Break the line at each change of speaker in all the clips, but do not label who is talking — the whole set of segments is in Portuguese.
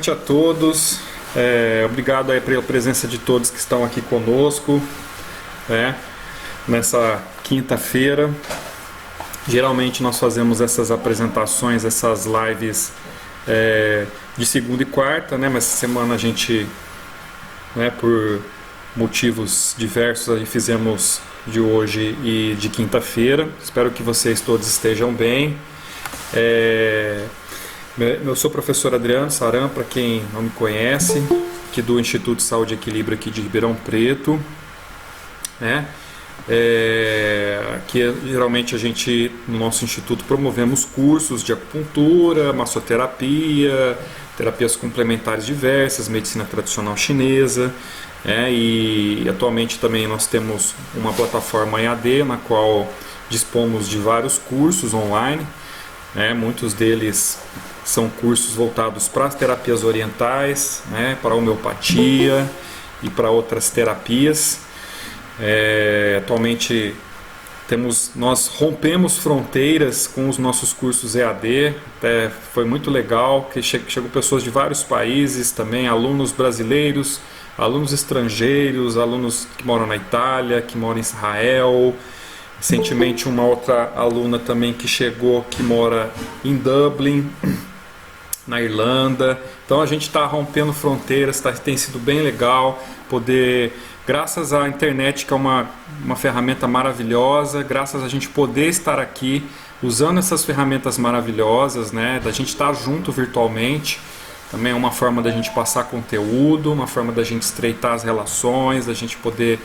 noite a todos. Obrigado aí pela presença de todos que estão aqui conosco, né, nessa quinta-feira. Geralmente nós fazemos essas apresentações, essas lives de segunda e quarta, né, mas essa semana a gente, né, por motivos diversos, aí fizemos de hoje e de quinta-feira. Espero que vocês todos estejam bem. Eu sou o professor Adriano Saran, para quem não me conhece, aqui do Instituto Saúde e Equilíbrio aqui de Ribeirão Preto, né? Que geralmente a gente, no nosso instituto, promovemos cursos de acupuntura, massoterapia, terapias complementares diversas, medicina tradicional chinesa, e atualmente também nós temos uma plataforma EAD na qual dispomos de vários cursos online, né? Muitos deles são cursos voltados para as terapias orientais, né, para a homeopatia e para outras terapias. Atualmente nós rompemos fronteiras com os nossos cursos EAD, até foi muito legal, que chegou pessoas de vários países também, alunos brasileiros, alunos estrangeiros, alunos que moram na Itália, que moram em Israel. Recentemente uma outra aluna também que chegou, que mora em Dublin, na Irlanda. Então a gente está rompendo fronteiras, tem sido bem legal poder, graças à internet, que é uma ferramenta maravilhosa, graças a gente poder estar aqui usando essas ferramentas maravilhosas, né, da gente estar junto virtualmente, também é uma forma da gente passar conteúdo, uma forma da gente estreitar as relações, da gente poder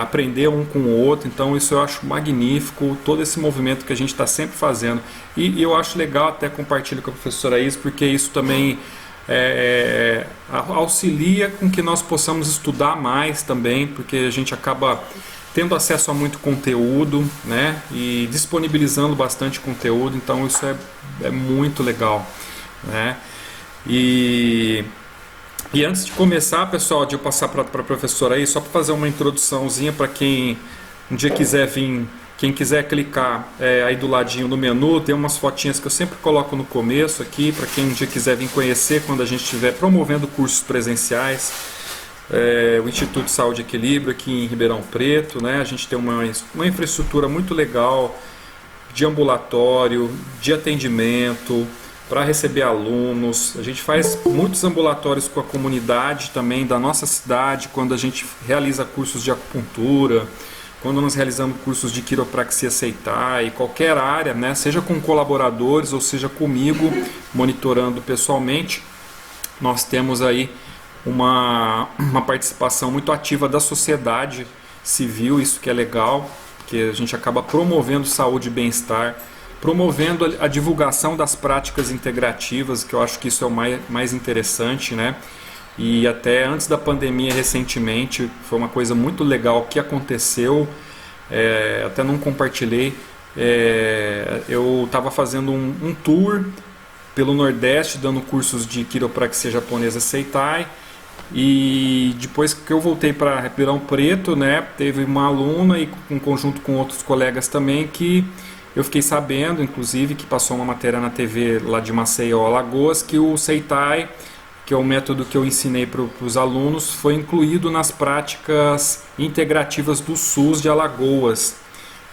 aprender um com o outro. Então isso eu acho magnífico, todo esse movimento que a gente está sempre fazendo, e eu acho legal, até compartilho com a professora Isa, porque isso também auxilia com que nós possamos estudar mais também, porque a gente acaba tendo acesso a muito conteúdo, né, e disponibilizando bastante conteúdo, então isso é muito legal, né. E antes de começar, pessoal, de eu passar para a professora aí, só para fazer uma introduçãozinha para quem um dia quiser vir, quem quiser clicar aí do ladinho no menu, tem umas fotinhas que eu sempre coloco no começo aqui, para quem um dia quiser vir conhecer quando a gente estiver promovendo cursos presenciais. O Instituto Saúde e Equilíbrio aqui em Ribeirão Preto, né? A gente tem uma infraestrutura muito legal de ambulatório, de atendimento, para receber alunos. A gente faz muitos ambulatórios com a comunidade também da nossa cidade, quando a gente realiza cursos de acupuntura, quando nós realizamos cursos de quiropraxia Seitai, qualquer área, né, seja com colaboradores ou seja comigo, monitorando pessoalmente. Nós temos aí uma participação muito ativa da sociedade civil, isso que é legal, porque a gente acaba promovendo saúde e bem-estar, promovendo a divulgação das práticas integrativas, que eu acho que isso é o mais interessante, né? E até antes da pandemia, recentemente, foi uma coisa muito legal que aconteceu, até não compartilhei, eu estava fazendo um tour pelo Nordeste, dando cursos de quiropraxia japonesa Seitai, e depois que eu voltei para Ribeirão Preto, né, teve uma aluna, e em conjunto com outros colegas também, que eu fiquei sabendo, inclusive, que passou uma matéria na TV lá de Maceió, Alagoas, que o Seitai, que é o método que eu ensinei para os alunos, foi incluído nas práticas integrativas do SUS de Alagoas.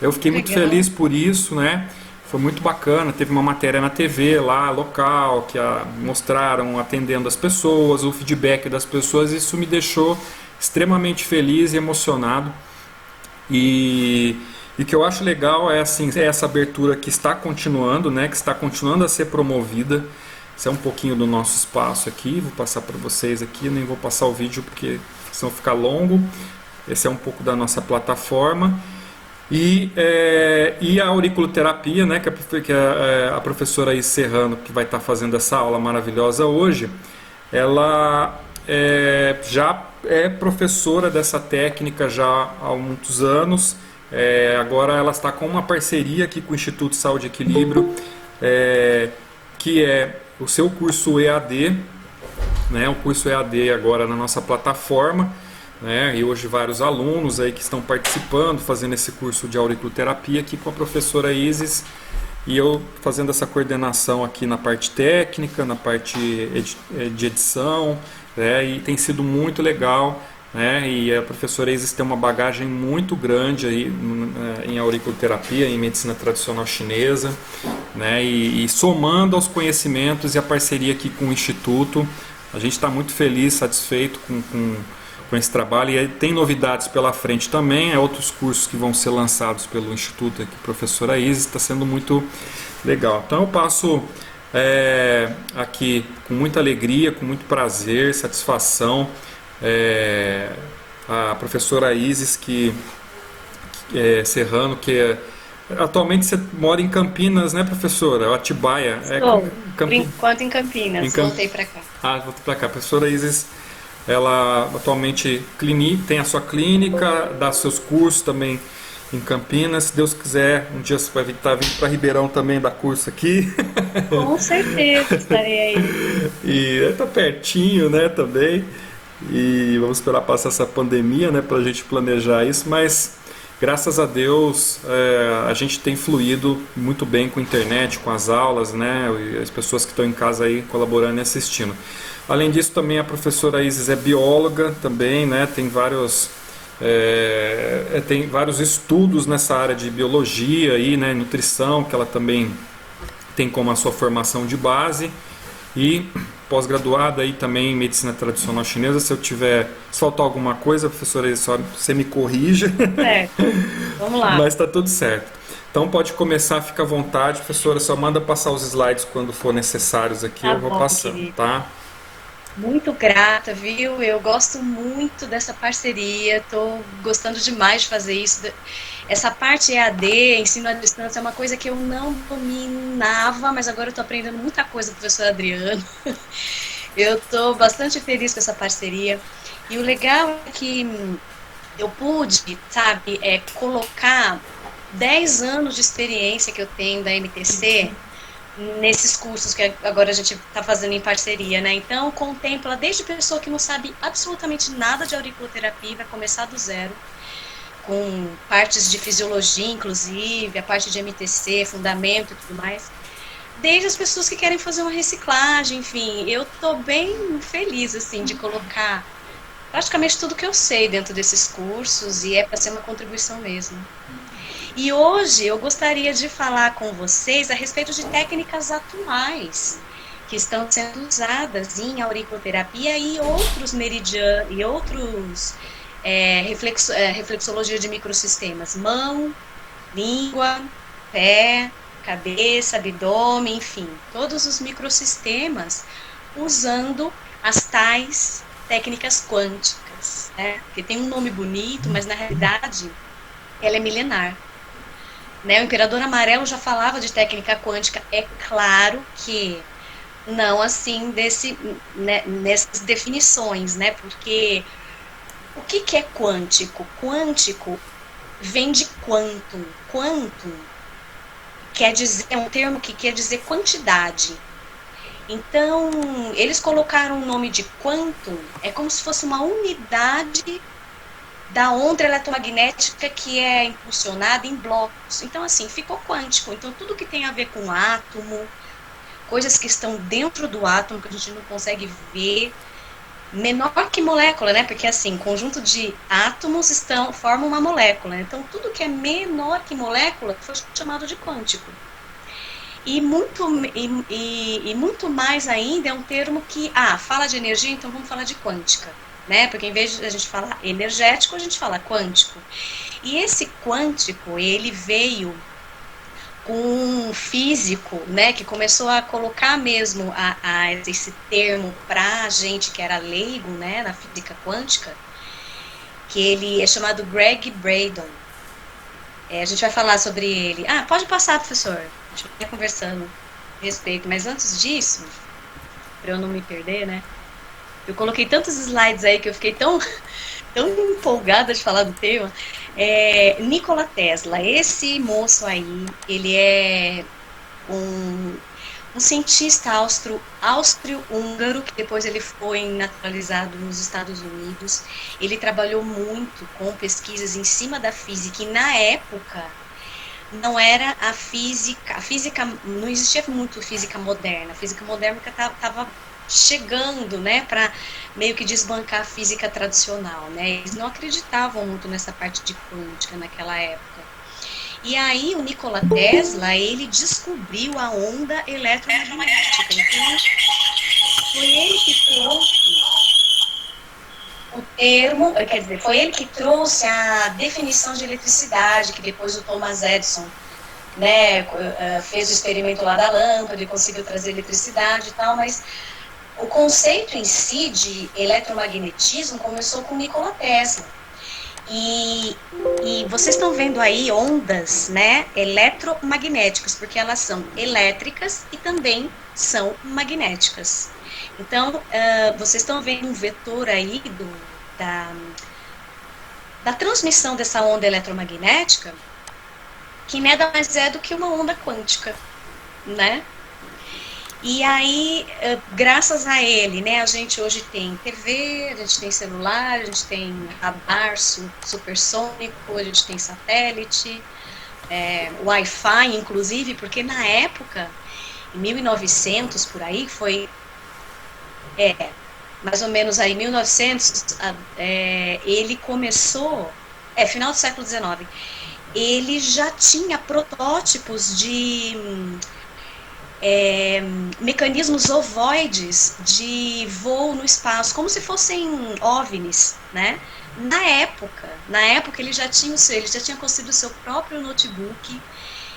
Eu fiquei muito feliz por isso, né? Foi muito bacana, teve uma matéria na TV lá, local, que mostraram atendendo as pessoas, o feedback das pessoas, isso me deixou extremamente feliz e emocionado. E o que eu acho legal é essa abertura que está continuando, né, que está continuando a ser promovida. Esse é um pouquinho do nosso espaço aqui, vou passar para vocês aqui, nem vou passar o vídeo porque senão fica longo. Esse é um pouco da nossa plataforma. E a auriculoterapia, né, que a professora Isa Serrano, que vai estar fazendo essa aula maravilhosa hoje, ela já é professora dessa técnica já há muitos anos. Agora ela está com uma parceria aqui com o Instituto Saúde e Equilíbrio, que é o seu curso EAD, né, o curso EAD agora na nossa plataforma, né, e hoje vários alunos aí que estão participando, fazendo esse curso de auriculoterapia aqui com a professora Isis, e eu fazendo essa coordenação aqui na parte técnica, na parte de edição, né, e tem sido muito legal, né, e a professora Isis tem uma bagagem muito grande aí em auriculoterapia, em medicina tradicional chinesa, né, e somando aos conhecimentos e a parceria aqui com o Instituto, a gente está muito feliz, satisfeito com esse trabalho e tem novidades pela frente também, outros cursos que vão ser lançados pelo Instituto aqui, professora Isis, está sendo muito legal. Então eu passo aqui com muita alegria, com muito prazer, satisfação, a professora Isis Serrano, atualmente você mora em Campinas, né, professora? Atibaia.
Estou, por enquanto em
Em
Campinas,
Camp...
voltei para cá.
Ah, voltei para cá. A professora Isis, ela atualmente tem a sua clínica, dá seus cursos também em Campinas. Se Deus quiser, um dia você vai estar vindo para Ribeirão também dar curso aqui.
Com certeza estarei aí.
E está pertinho, né, também. E vamos esperar passar essa pandemia, né, para a gente planejar isso, mas graças a Deus a gente tem fluído muito bem com a internet, com as aulas, né, e as pessoas que estão em casa aí colaborando e assistindo. Além disso, também a professora Isis é bióloga também, né, tem vários estudos nessa área de biologia e, né, nutrição, que ela também tem como a sua formação de base, e pós-graduada aí também em medicina tradicional chinesa. Se faltar alguma coisa, professora, só você me corrija.
Certo, vamos lá.
Mas está tudo certo. Então pode começar, fica à vontade, professora, só manda passar os slides quando for necessários aqui,
Tá
eu vou
bom,
passando,
querido.
tá?
Muito grata, viu? Eu gosto muito dessa parceria, estou gostando demais de fazer isso. Essa parte EAD, ensino à distância, é uma coisa que eu não dominava, mas agora eu estou aprendendo muita coisa com o professor Adriano. Eu estou bastante feliz com essa parceria. E o legal é que eu pude, sabe, colocar 10 anos de experiência que eu tenho da MTC nesses cursos que agora a gente está fazendo em parceria, né? Então, contempla desde pessoa que não sabe absolutamente nada de auriculoterapia, vai começar do zero, com partes de fisiologia, inclusive, a parte de MTC, fundamento e tudo mais, desde as pessoas que querem fazer uma reciclagem, enfim, eu tô bem feliz, assim, de colocar praticamente tudo que eu sei dentro desses cursos e é para ser uma contribuição mesmo. E hoje eu gostaria de falar com vocês a respeito de técnicas atuais que estão sendo usadas em auriculoterapia e outros meridianos e outros reflexologia de microsistemas, mão, língua, pé, cabeça, abdômen, enfim, todos os microsistemas usando as tais técnicas quânticas, né? Que tem um nome bonito, mas na realidade ela é milenar. Né, o Imperador Amarelo já falava de técnica quântica, é claro que não assim nessas definições, né? Porque o que é quântico? Quântico vem de quantum. Quantum quer dizer, é um termo que quer dizer quantidade. Então, eles colocaram o nome de quantum, é como se fosse uma unidade da onda eletromagnética que é impulsionada em blocos. Então, assim, ficou quântico. Então, tudo que tem a ver com átomo, coisas que estão dentro do átomo, que a gente não consegue ver, menor que molécula, né? Porque, assim, conjunto de átomos formam uma molécula. Então, tudo que é menor que molécula foi chamado de quântico. E muito mais ainda é um termo que, fala de energia, então vamos falar de quântica. Né? Porque em vez de a gente falar energético, a gente fala quântico. E esse quântico, ele veio com um físico, né, que começou a colocar mesmo esse termo para a gente que era leigo, né, na física quântica, que ele é chamado Greg Braden. A gente vai falar sobre ele. Pode passar, professor. A gente vai conversando a respeito. Mas antes disso, para eu não me perder, né, eu coloquei tantos slides aí que eu fiquei tão empolgada de falar do tema. Nikola Tesla, esse moço aí, ele é um cientista austro-húngaro, que depois ele foi naturalizado nos Estados Unidos. Ele trabalhou muito com pesquisas em cima da física e, na época, não era a física não existia muito física moderna. A física moderna estava chegando, né, para meio que desbancar a física tradicional, né? Eles não acreditavam muito nessa parte de quântica naquela época. E aí o Nikola Tesla, ele descobriu a onda eletromagnética. Então, foi ele que trouxe o termo, quer dizer, foi ele que trouxe a definição de eletricidade, que depois o Thomas Edison, né, fez o experimento lá da lâmpada e conseguiu trazer eletricidade e tal, mas o conceito em si de eletromagnetismo começou com Nikola Tesla. E vocês estão vendo aí ondas, né, eletromagnéticas, porque elas são elétricas e também são magnéticas. Então, vocês estão vendo um vetor aí da transmissão dessa onda eletromagnética, que nada mais é do que uma onda quântica, né? E aí, graças a ele, né, a gente hoje tem TV, a gente tem celular, a gente tem radar supersônico, a gente tem satélite, Wi-Fi, inclusive, porque na época, em 1900, por aí, foi mais ou menos aí 1900, ele começou, final do século XIX, ele já tinha protótipos de mecanismos ovoides de voo no espaço, como se fossem OVNIs, né? Na época ele já tinha construído o seu próprio notebook,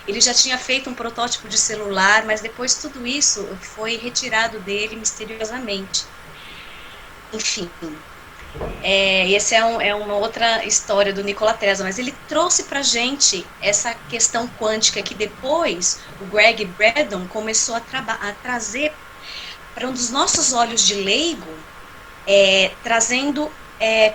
ele já tinha feito um protótipo de celular, mas depois tudo isso foi retirado dele misteriosamente. Enfim, essa é uma outra história do Nikola Tesla, mas ele trouxe para a gente essa questão quântica que depois o Greg Braden começou a trazer para um dos nossos olhos de leigo, trazendo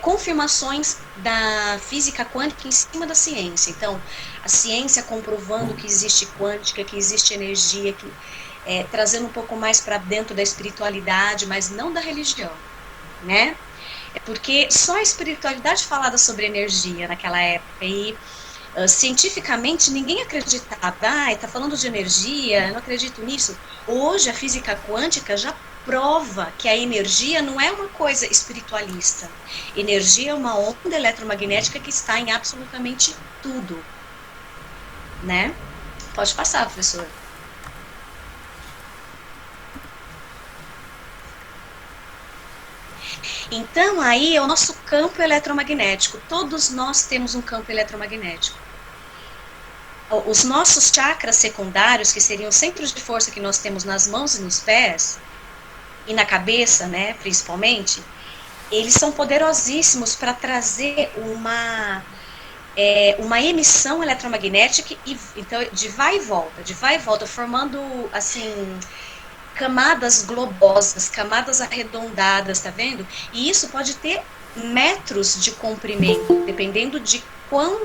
confirmações da física quântica em cima da ciência. Então, a ciência comprovando que existe quântica, que existe energia, trazendo um pouco mais para dentro da espiritualidade, mas não da religião, né? Porque só a espiritualidade falava sobre energia naquela época e cientificamente ninguém acreditava, está falando de energia, eu não acredito nisso. Hoje a física quântica já prova que a energia não é uma coisa espiritualista. Energia é uma onda eletromagnética que está em absolutamente tudo, né? Pode passar, professor. Então, aí é o nosso campo eletromagnético. Todos nós temos um campo eletromagnético. Os nossos chakras secundários, que seriam os centros de força que nós temos nas mãos e nos pés, e na cabeça, né, principalmente, eles são poderosíssimos para trazer uma emissão eletromagnética, então, de vai e volta, formando, assim, camadas globosas, camadas arredondadas, tá vendo? E isso pode ter metros de comprimento, dependendo de quão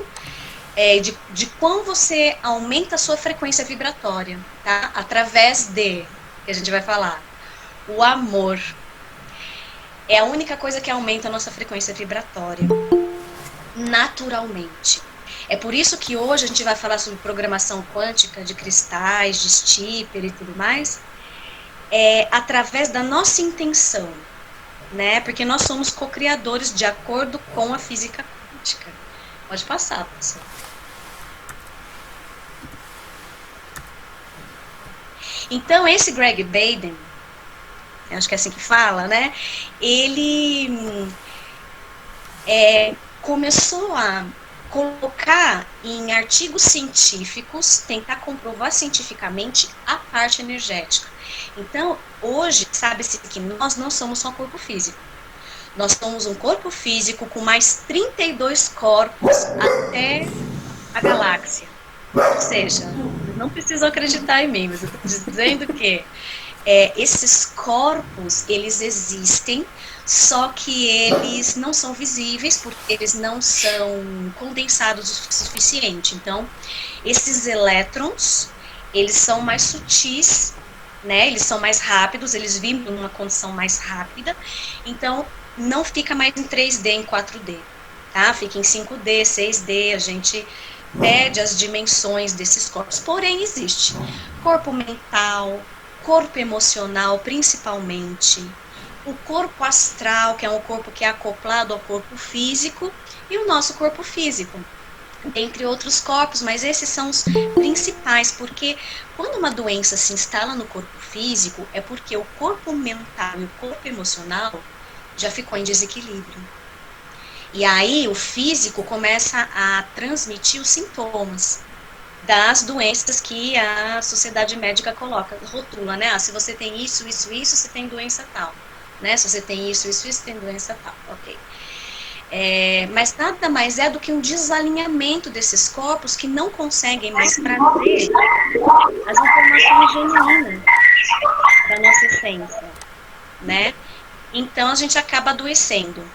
você aumenta a sua frequência vibratória, tá? Através que a gente vai falar, o amor. É a única coisa que aumenta a nossa frequência vibratória, naturalmente. É por isso que hoje a gente vai falar sobre programação quântica de cristais, de Stipper e tudo mais, através da nossa intenção, né? Porque nós somos co-criadores de acordo com a física quântica. Pode passar, pessoal. Então, esse Greg Braden, acho que é assim que fala, né? Ele começou a colocar em artigos científicos, tentar comprovar cientificamente a parte energética. Então, hoje, sabe-se que nós não somos só corpo físico. Nós somos um corpo físico com mais 32 corpos até a galáxia. Ou seja, não precisam acreditar em mim, mas eu estou dizendo que esses corpos, eles existem, só que eles não são visíveis, porque eles não são condensados o suficiente. Então, esses elétrons, eles são mais sutis, né? Eles são mais rápidos, eles vibram numa condição mais rápida, então não fica mais em 3D, em 4D, tá? Fica em 5D, 6D, a gente pede as dimensões desses corpos, porém existe corpo mental, corpo emocional principalmente, o corpo astral, que é um corpo que é acoplado ao corpo físico, e o nosso corpo físico, entre outros corpos, mas esses são os principais, porque quando uma doença se instala no corpo físico, é porque o corpo mental e o corpo emocional já ficou em desequilíbrio. E aí o físico começa a transmitir os sintomas das doenças que a sociedade médica coloca, rotula, né? Ah, se você tem isso, isso, isso, você tem doença tal. Né? Se você tem isso, isso, isso, tem doença tal. Ok. Mas nada mais é do que um desalinhamento desses corpos que não conseguem mais trazer as informações genuínas da nossa essência, né? Então a gente acaba adoecendo.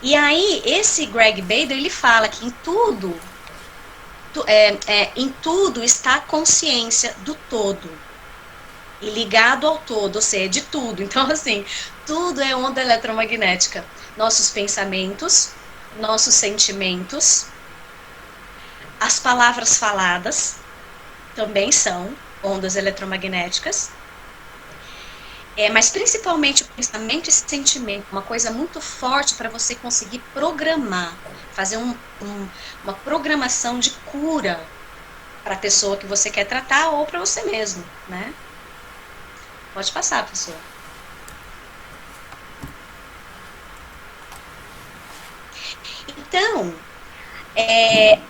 E aí esse Greg Bader, ele fala que em tudo está a consciência do todo e ligado ao todo, ou seja, de tudo. Então, assim, tudo é onda eletromagnética. Nossos pensamentos, nossos sentimentos, as palavras faladas também são ondas eletromagnéticas. Mas principalmente o pensamento e sentimento, uma coisa muito forte para você conseguir programar, fazer uma programação de cura para a pessoa que você quer tratar ou para você mesmo, né? Pode passar, pessoa. Então,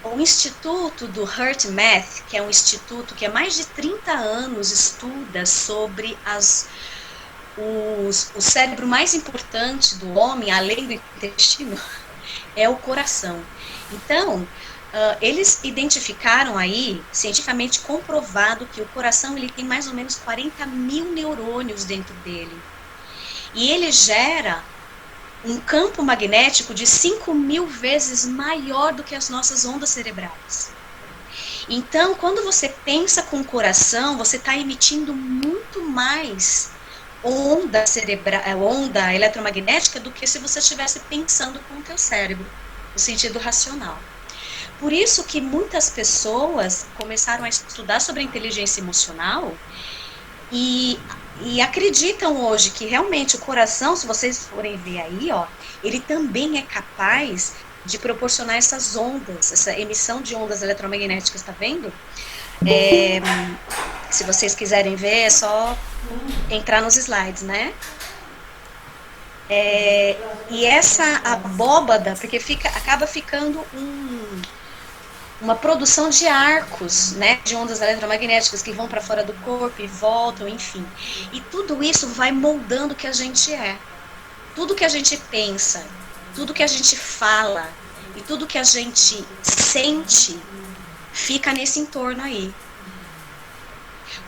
o Instituto do HeartMath, que é um instituto que há mais de 30 anos estuda sobre o cérebro mais importante do homem, além do intestino, é o coração. Então, eles identificaram aí, cientificamente comprovado, que o coração ele tem mais ou menos 40 mil neurônios dentro dele. E ele gera um campo magnético de 5.000 vezes maior do que as nossas ondas cerebrais. Então, quando você pensa com o coração, você está emitindo muito mais onda eletromagnética do que se você estivesse pensando com o teu cérebro, no sentido racional. Por isso que muitas pessoas começaram a estudar sobre a inteligência emocional e acreditam hoje que realmente o coração, se vocês forem ver aí, ó, ele também é capaz de proporcionar essas ondas, essa emissão de ondas eletromagnéticas, tá vendo? Se vocês quiserem ver, é só entrar nos slides, né? E essa abóbada, porque acaba ficando uma produção de arcos, né, de ondas eletromagnéticas que vão para fora do corpo e voltam, enfim. E tudo isso vai moldando o que a gente é. Tudo que a gente pensa, tudo que a gente fala e tudo que a gente sente fica nesse entorno aí.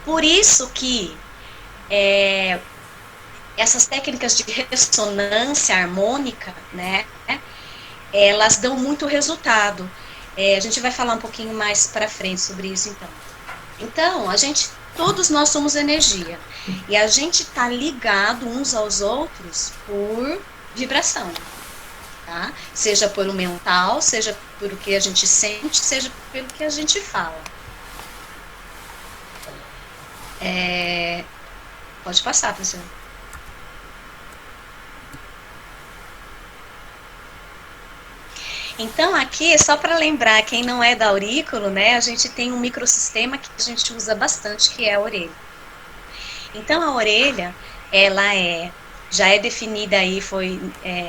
Por isso que essas técnicas de ressonância harmônica, né, elas dão muito resultado. A gente vai falar um pouquinho mais para frente sobre isso, então. Então, todos nós somos energia. E a gente está ligado uns aos outros por vibração. Tá? Seja por um mental, seja por o que a gente sente, seja pelo que a gente fala. Pode passar, professor. Então, aqui, só para lembrar, quem não é da aurículo, né, a gente tem um microsistema que a gente usa bastante, que é a orelha. Então, a orelha, ela já é definida aí, foi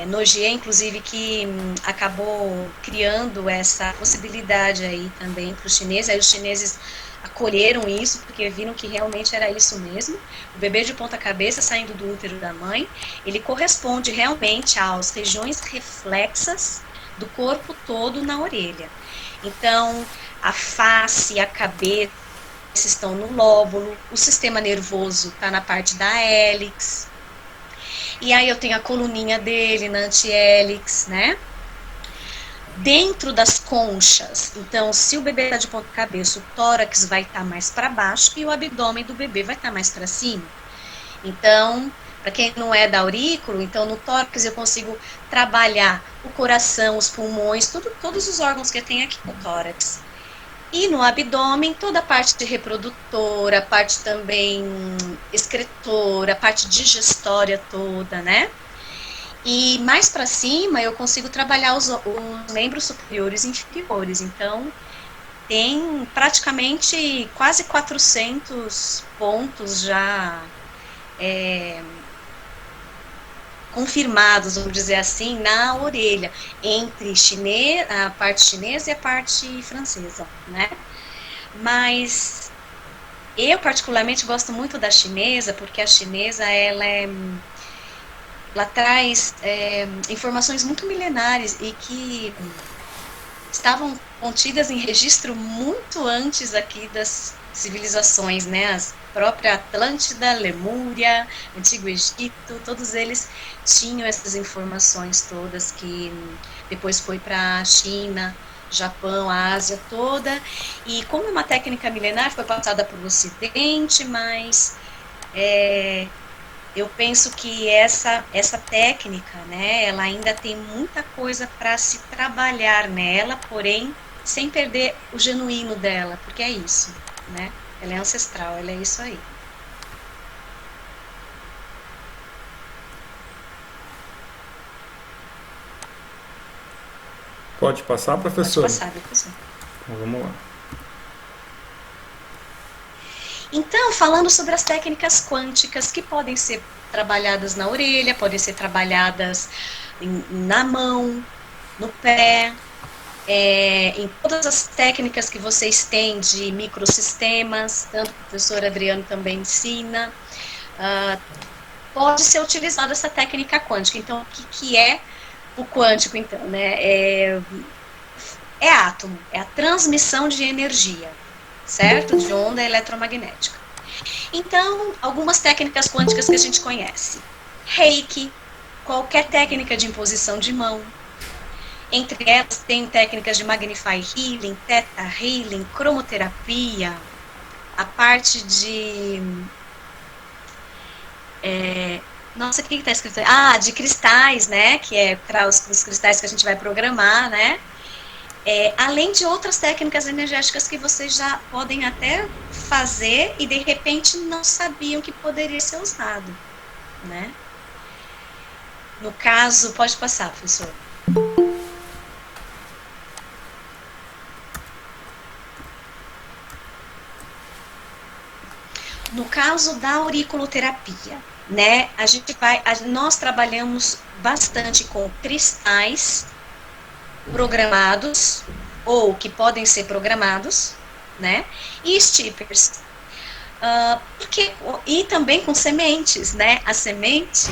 Nogier, inclusive, que acabou criando essa possibilidade aí também para os chineses. Aí os chineses acolheram isso, porque viram que realmente era isso mesmo. O bebê de ponta cabeça saindo do útero da mãe, ele corresponde realmente às regiões reflexas do corpo todo na orelha. Então, a face, a cabeça estão no lóbulo, o sistema nervoso está na parte da hélix, e aí eu tenho a coluninha dele na antihélix, né? Dentro das conchas, então, se o bebê está de ponta cabeça, o tórax vai estar mais para baixo e o abdômen do bebê vai estar mais para cima. Então, Para quem não é da aurículo, então no tórax eu consigo trabalhar o coração, os pulmões, todos os órgãos que tem aqui no tórax. E no abdômen, toda a parte reprodutora, a parte também excretora, a parte digestória toda, né? E mais para cima eu consigo trabalhar os membros superiores e inferiores. Então, tem praticamente quase 400 pontos já confirmados, vamos dizer assim, na orelha, entre a parte chinesa e a parte francesa, né? Mas eu particularmente gosto muito da chinesa, porque a chinesa ela traz informações muito milenares e que estavam contidas em registro muito antes aqui das civilizações, né? As própria Atlântida, Lemúria, Antigo Egito, todos eles tinham essas informações todas que depois foi para a China, Japão, a Ásia toda, e como é uma técnica milenar, foi passada para o Ocidente, mas eu penso que essa técnica, né, ela ainda tem muita coisa para se trabalhar nela, porém, sem perder o genuíno dela, porque é isso, né? Ela é ancestral, ela é isso aí.
Pode passar, professor?
Pode passar, professor.
Então, vamos lá.
Então, falando sobre as técnicas quânticas que podem ser trabalhadas na orelha, podem ser trabalhadas na mão, no pé, em todas as técnicas que vocês têm de microsistemas, tanto o professor Adriano também ensina, pode ser utilizada essa técnica quântica. Então, o que é o quântico, então, né? É átomo, é a transmissão de energia, certo? De onda eletromagnética. Então, algumas técnicas quânticas que a gente conhece. Reiki, qualquer técnica de imposição de mão. Entre elas, tem técnicas de Magnify Healing, Theta Healing, cromoterapia, a parte de... nossa, o que está escrito? De cristais, né? Que é para os cristais que a gente vai programar, né? Além de outras técnicas energéticas que vocês já podem até fazer e de repente não sabiam que poderia ser usado, né? No caso, pode passar, professor. No caso da auriculoterapia, né? Nós trabalhamos bastante com cristais programados ou que podem ser programados, né? E steppers. E também com sementes, né? A semente,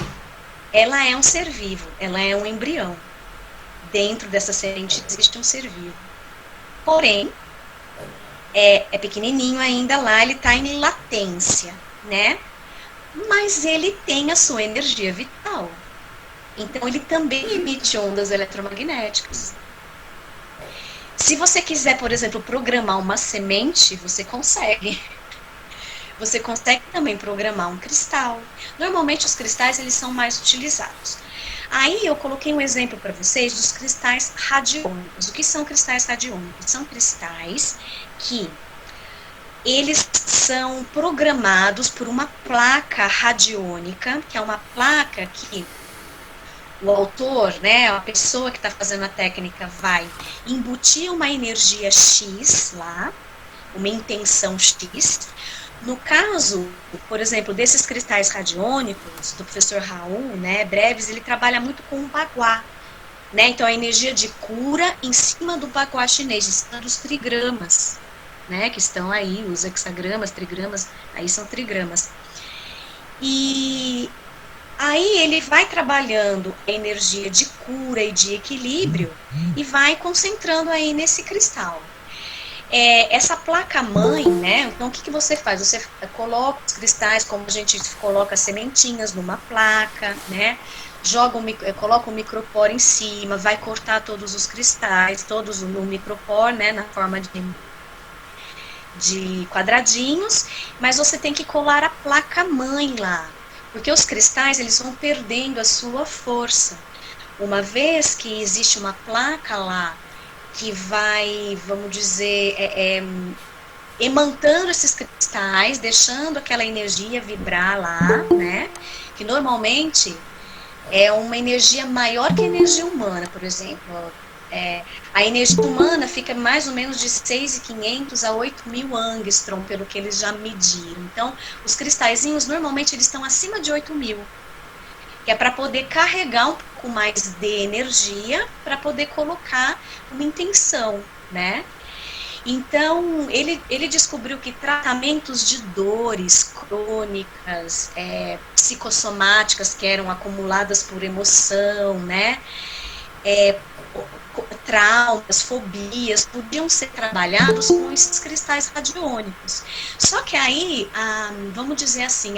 ela é um ser vivo, ela é um embrião. Dentro dessa semente existe um ser vivo. Porém, é pequenininho ainda lá, ele está em latência, né? Mas ele tem a sua energia vital. Então, ele também emite ondas eletromagnéticas. Se você quiser, por exemplo, programar uma semente, você consegue. Você consegue também programar um cristal. Normalmente, os cristais, eles são mais utilizados. Aí, eu coloquei um exemplo para vocês dos cristais radiônicos. O que são cristais radiônicos? São cristais que eles são programados por uma placa radiônica, que é uma placa que o autor, né, a pessoa que está fazendo a técnica vai embutir uma energia X lá, uma intenção X. No caso, por exemplo, desses cristais radiônicos, do professor Raul, né, Breves, ele trabalha muito com o baguá, né, então a energia de cura em cima do baguá chinês, em cima dos trigramas, né, que estão aí, os hexagramas, trigramas, aí são trigramas. E aí ele vai trabalhando a energia de cura e de equilíbrio e vai concentrando aí nesse cristal. Essa placa-mãe, né, então o que você faz? Você coloca os cristais, como a gente coloca sementinhas numa placa, né, coloca um micropor em cima, vai cortar todos os cristais, todos no micropor, né, na forma de quadradinhos, mas você tem que colar a placa-mãe lá, Porque os cristais, eles vão perdendo a sua força. Uma vez que existe uma placa lá que vai, vamos dizer, emantando esses cristais, deixando aquela energia vibrar lá, né? Que normalmente é uma energia maior que a energia humana, por exemplo. A energia humana fica mais ou menos de 6.500 a 8.000 angstrom, pelo que eles já mediram. Então, os cristalzinhos, normalmente, eles estão acima de 8.000, que é para poder carregar um pouco mais de energia, para poder colocar uma intenção, né? Então, ele descobriu que tratamentos de dores crônicas, psicossomáticas, que eram acumuladas por emoção, né? Traumas, fobias, podiam ser trabalhados com esses cristais radiônicos. Só que aí, vamos dizer assim,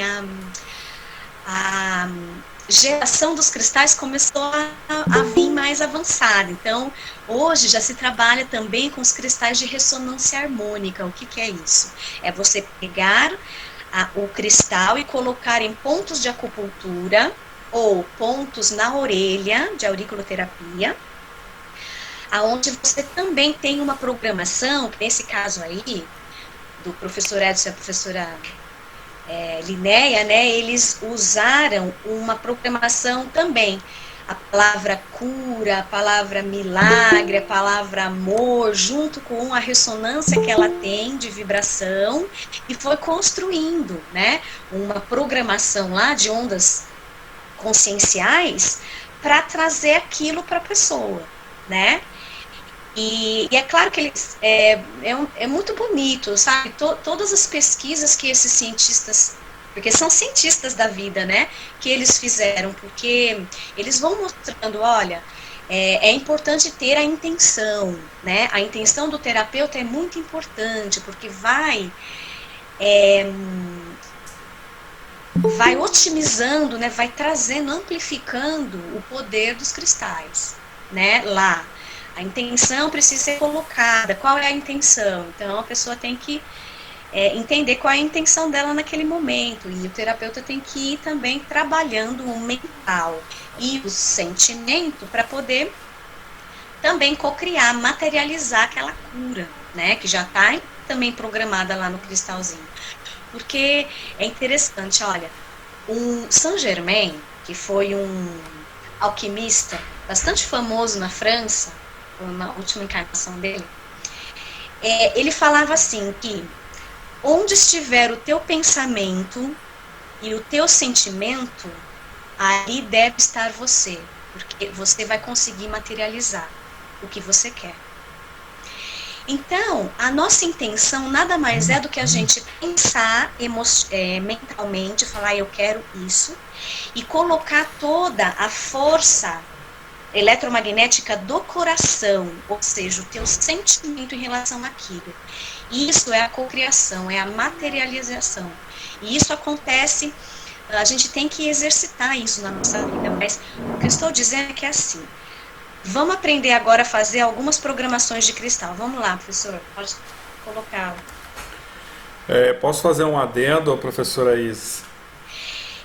a geração dos cristais começou a vir mais avançada. Então, hoje já se trabalha também com os cristais de ressonância harmônica. O que é isso? É você pegar o cristal e colocar em pontos de acupuntura ou pontos na orelha, de auriculoterapia, aonde você também tem uma programação, que nesse caso aí, do professor Edson e a professora Linéia, né, eles usaram uma programação também. A palavra cura, a palavra milagre, a palavra amor, junto com a ressonância que ela tem de vibração, e foi construindo, né, uma programação lá de ondas conscienciais para trazer aquilo para a pessoa, né? E é claro que eles, é muito bonito, sabe? Todas as pesquisas que esses cientistas, porque são cientistas da vida, né? Que eles fizeram, porque eles vão mostrando, olha, é importante ter a intenção, né? A intenção do terapeuta é muito importante, porque vai otimizando, né? Vai trazendo, amplificando o poder dos cristais, né? Lá. A intenção precisa ser colocada. Qual é a intenção? Então, a pessoa tem que entender qual é a intenção dela naquele momento. E o terapeuta tem que ir também trabalhando o mental e o sentimento para poder também cocriar, materializar aquela cura, né? Que já está também programada lá no cristalzinho. Porque é interessante, olha, o Saint Germain, que foi um alquimista bastante famoso na França, na última encarnação dele, ele falava assim, que onde estiver o teu pensamento e o teu sentimento, ali deve estar você, porque você vai conseguir materializar o que você quer. Então, a nossa intenção nada mais é do que a gente pensar mentalmente, falar, eu quero isso, e colocar toda a força eletromagnética do coração, ou seja, o teu sentimento em relação àquilo. Isso é a cocriação, é a materialização. E isso acontece, a gente tem que exercitar isso na nossa vida, mas o que eu estou dizendo é que é assim. Vamos aprender agora a fazer algumas programações de cristal. Vamos lá, professor, pode colocá-lo.
Posso fazer um adendo, professora Isis?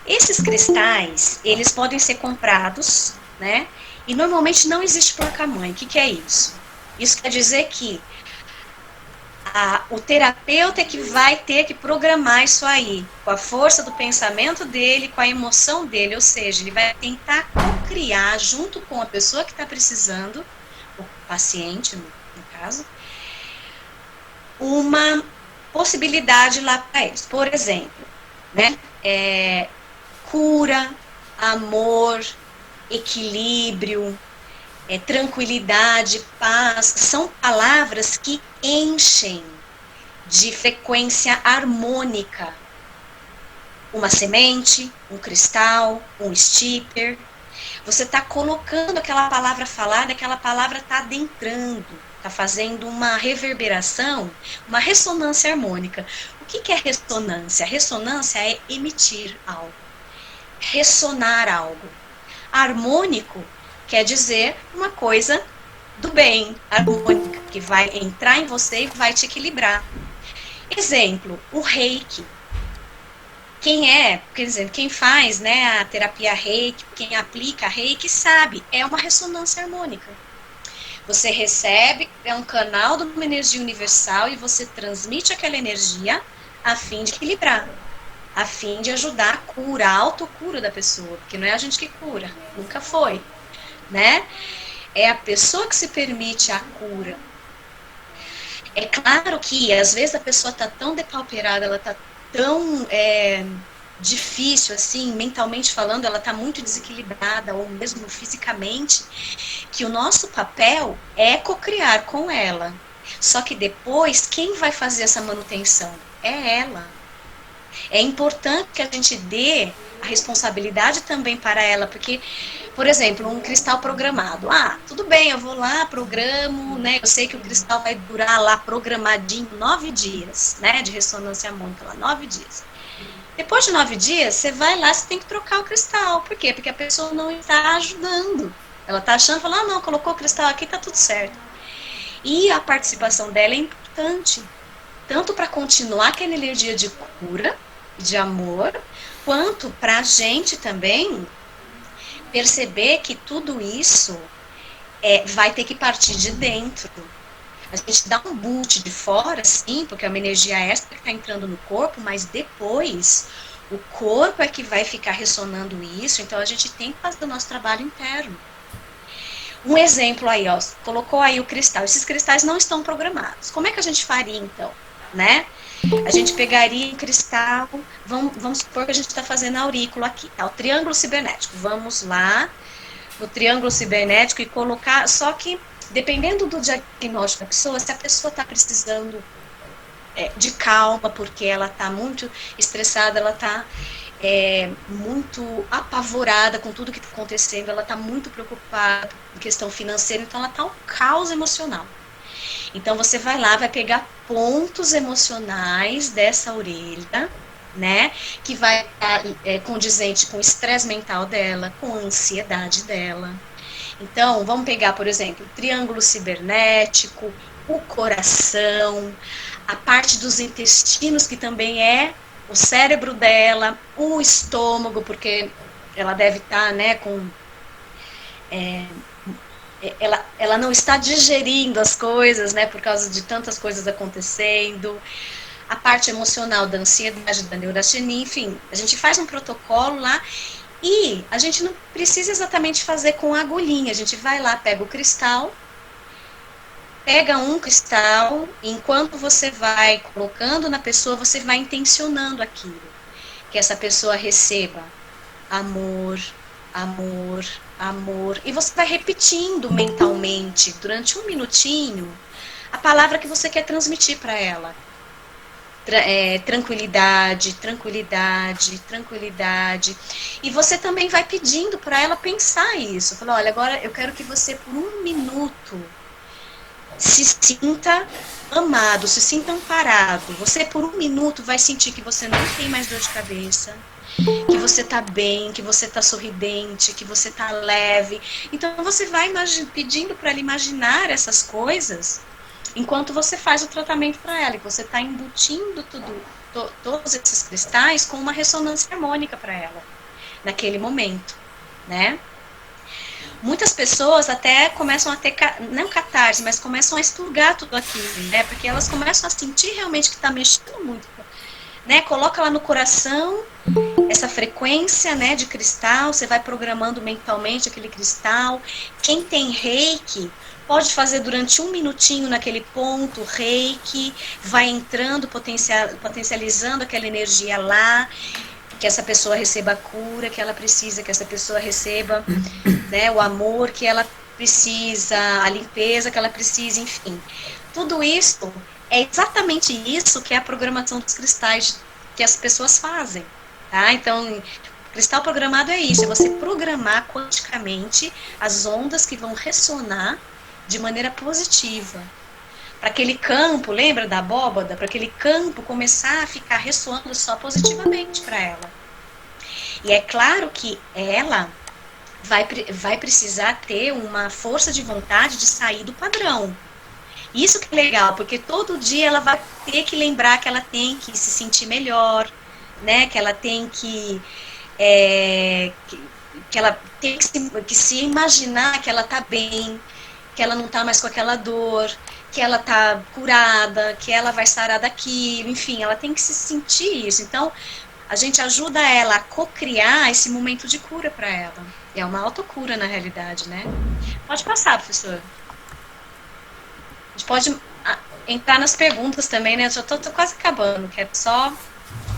Esses cristais, eles podem ser comprados, né? E normalmente não existe placa-mãe. O que é isso? Isso quer dizer que o terapeuta é que vai ter que programar isso aí, com a força do pensamento dele, com a emoção dele, ou seja, ele vai tentar criar junto com a pessoa que está precisando, o paciente, no caso, uma possibilidade lá para eles. Por exemplo, né, cura, amor, equilíbrio, tranquilidade, paz, são palavras que enchem de frequência harmônica uma semente, um cristal, um stipper. Você está colocando aquela palavra falada, aquela palavra está adentrando, está fazendo uma reverberação, uma ressonância harmônica. O que é ressonância? Ressonância é emitir algo, ressonar algo. Harmônico quer dizer uma coisa do bem, harmônica, que vai entrar em você e vai te equilibrar. Exemplo, o reiki. quer dizer, quem faz, né, a terapia Reiki, quem aplica Reiki sabe, é uma ressonância harmônica. Você recebe, é um canal de uma energia universal e você transmite aquela energia a fim de equilibrar, a fim de ajudar a cura, a autocura da pessoa, porque não é a gente que cura, nunca foi, né? É a pessoa que se permite a cura. É claro que, às vezes, a pessoa está tão depauperada, ela está tão difícil, assim, mentalmente falando, ela está muito desequilibrada, ou mesmo fisicamente, que o nosso papel é cocriar com ela. Só que depois, quem vai fazer essa manutenção? É ela. É importante que a gente dê a responsabilidade também para ela, porque, por exemplo, um cristal programado. Ah, tudo bem, eu vou lá, programo, né? Eu sei que o cristal vai durar lá programadinho 9 dias, né? De ressonância harmônica lá, 9 dias. Depois de 9 dias, você vai lá, você tem que trocar o cristal. Por quê? Porque a pessoa não está ajudando. Ela está achando, fala, ah, não, colocou o cristal aqui, tá tudo certo. E a participação dela é importante, tanto para continuar aquela energia de cura, de amor, quanto para a gente também perceber que tudo isso vai ter que partir de dentro. A gente dá um boot de fora, sim, porque é uma energia extra que está entrando no corpo, mas depois o corpo é que vai ficar ressonando isso, então a gente tem que fazer o nosso trabalho interno. Um exemplo aí, ó, colocou aí o cristal. Esses cristais não estão programados. Como é que a gente faria, então? Né? A gente pegaria um cristal, vamos supor que a gente está fazendo a aurícula aqui, tá? O triângulo cibernético. Vamos lá no triângulo cibernético e colocar, só que dependendo do diagnóstico da pessoa, se a pessoa está precisando de calma, porque ela está muito estressada, ela está muito apavorada com tudo que está acontecendo, ela está muito preocupada com questão financeira, então ela está um caos emocional. Então você vai lá, vai pegar pontos emocionais dessa orelha, né, que vai estar condizente com o estresse mental dela, com a ansiedade dela. Então, vamos pegar, por exemplo, o triângulo cibernético, o coração, a parte dos intestinos, que também é o cérebro dela, o estômago, porque ela deve estar, né, com... ela não está digerindo as coisas, né, por causa de tantas coisas acontecendo. A parte emocional da ansiedade, da neurastenia, enfim, a gente faz um protocolo lá e a gente não precisa exatamente fazer com a agulhinha, a gente vai lá, pega o cristal, pega um cristal, e enquanto você vai colocando na pessoa, você vai intencionando aquilo, que essa pessoa receba amor, amor, amor, e você vai repetindo mentalmente, durante um minutinho, a palavra que você quer transmitir para ela. Tranquilidade, tranquilidade, tranquilidade. E você também vai pedindo para ela pensar isso. Fala, olha, agora eu quero que você, por um minuto, se sinta amado, se sinta amparado. Você, por um minuto, vai sentir que você não tem mais dor de cabeça, que você está bem, que você está sorridente, que você está leve. Então, você vai pedindo para ela imaginar essas coisas enquanto você faz o tratamento para ela, e você está embutindo todos esses cristais com uma ressonância harmônica para ela, naquele momento, né? Muitas pessoas até começam a ter, não catarse, mas começam a expurgar tudo aquilo, né? Porque elas começam a sentir realmente que está mexendo muito, né? Coloca lá no coração essa frequência, né, de cristal, você vai programando mentalmente aquele cristal. Quem tem reiki pode fazer durante um minutinho naquele ponto reiki, vai entrando, potencializando aquela energia lá, que essa pessoa receba a cura que ela precisa, que essa pessoa receba, né, o amor que ela precisa, a limpeza que ela precisa, enfim. Tudo isso é exatamente isso que é a programação dos cristais que as pessoas fazem, tá? Então, cristal programado é isso, é você programar quanticamente as ondas que vão ressonar de maneira positiva. Para aquele campo, lembra da abóbada? Para aquele campo começar a ficar ressoando só positivamente para ela. E é claro que ela vai precisar ter uma força de vontade de sair do padrão. Isso que é legal, porque todo dia ela vai ter que lembrar que ela tem que se sentir melhor, né? Que ela tem que ela tem que se imaginar que está bem, que ela não está mais com aquela dor, que ela está curada, que ela vai sarar daquilo, enfim, ela tem que se sentir isso. Então, a gente ajuda ela a co-criar esse momento de cura para ela. É uma autocura, na realidade, né? Pode passar, professor. A gente pode entrar nas perguntas também, né? Eu já tô quase acabando, que é só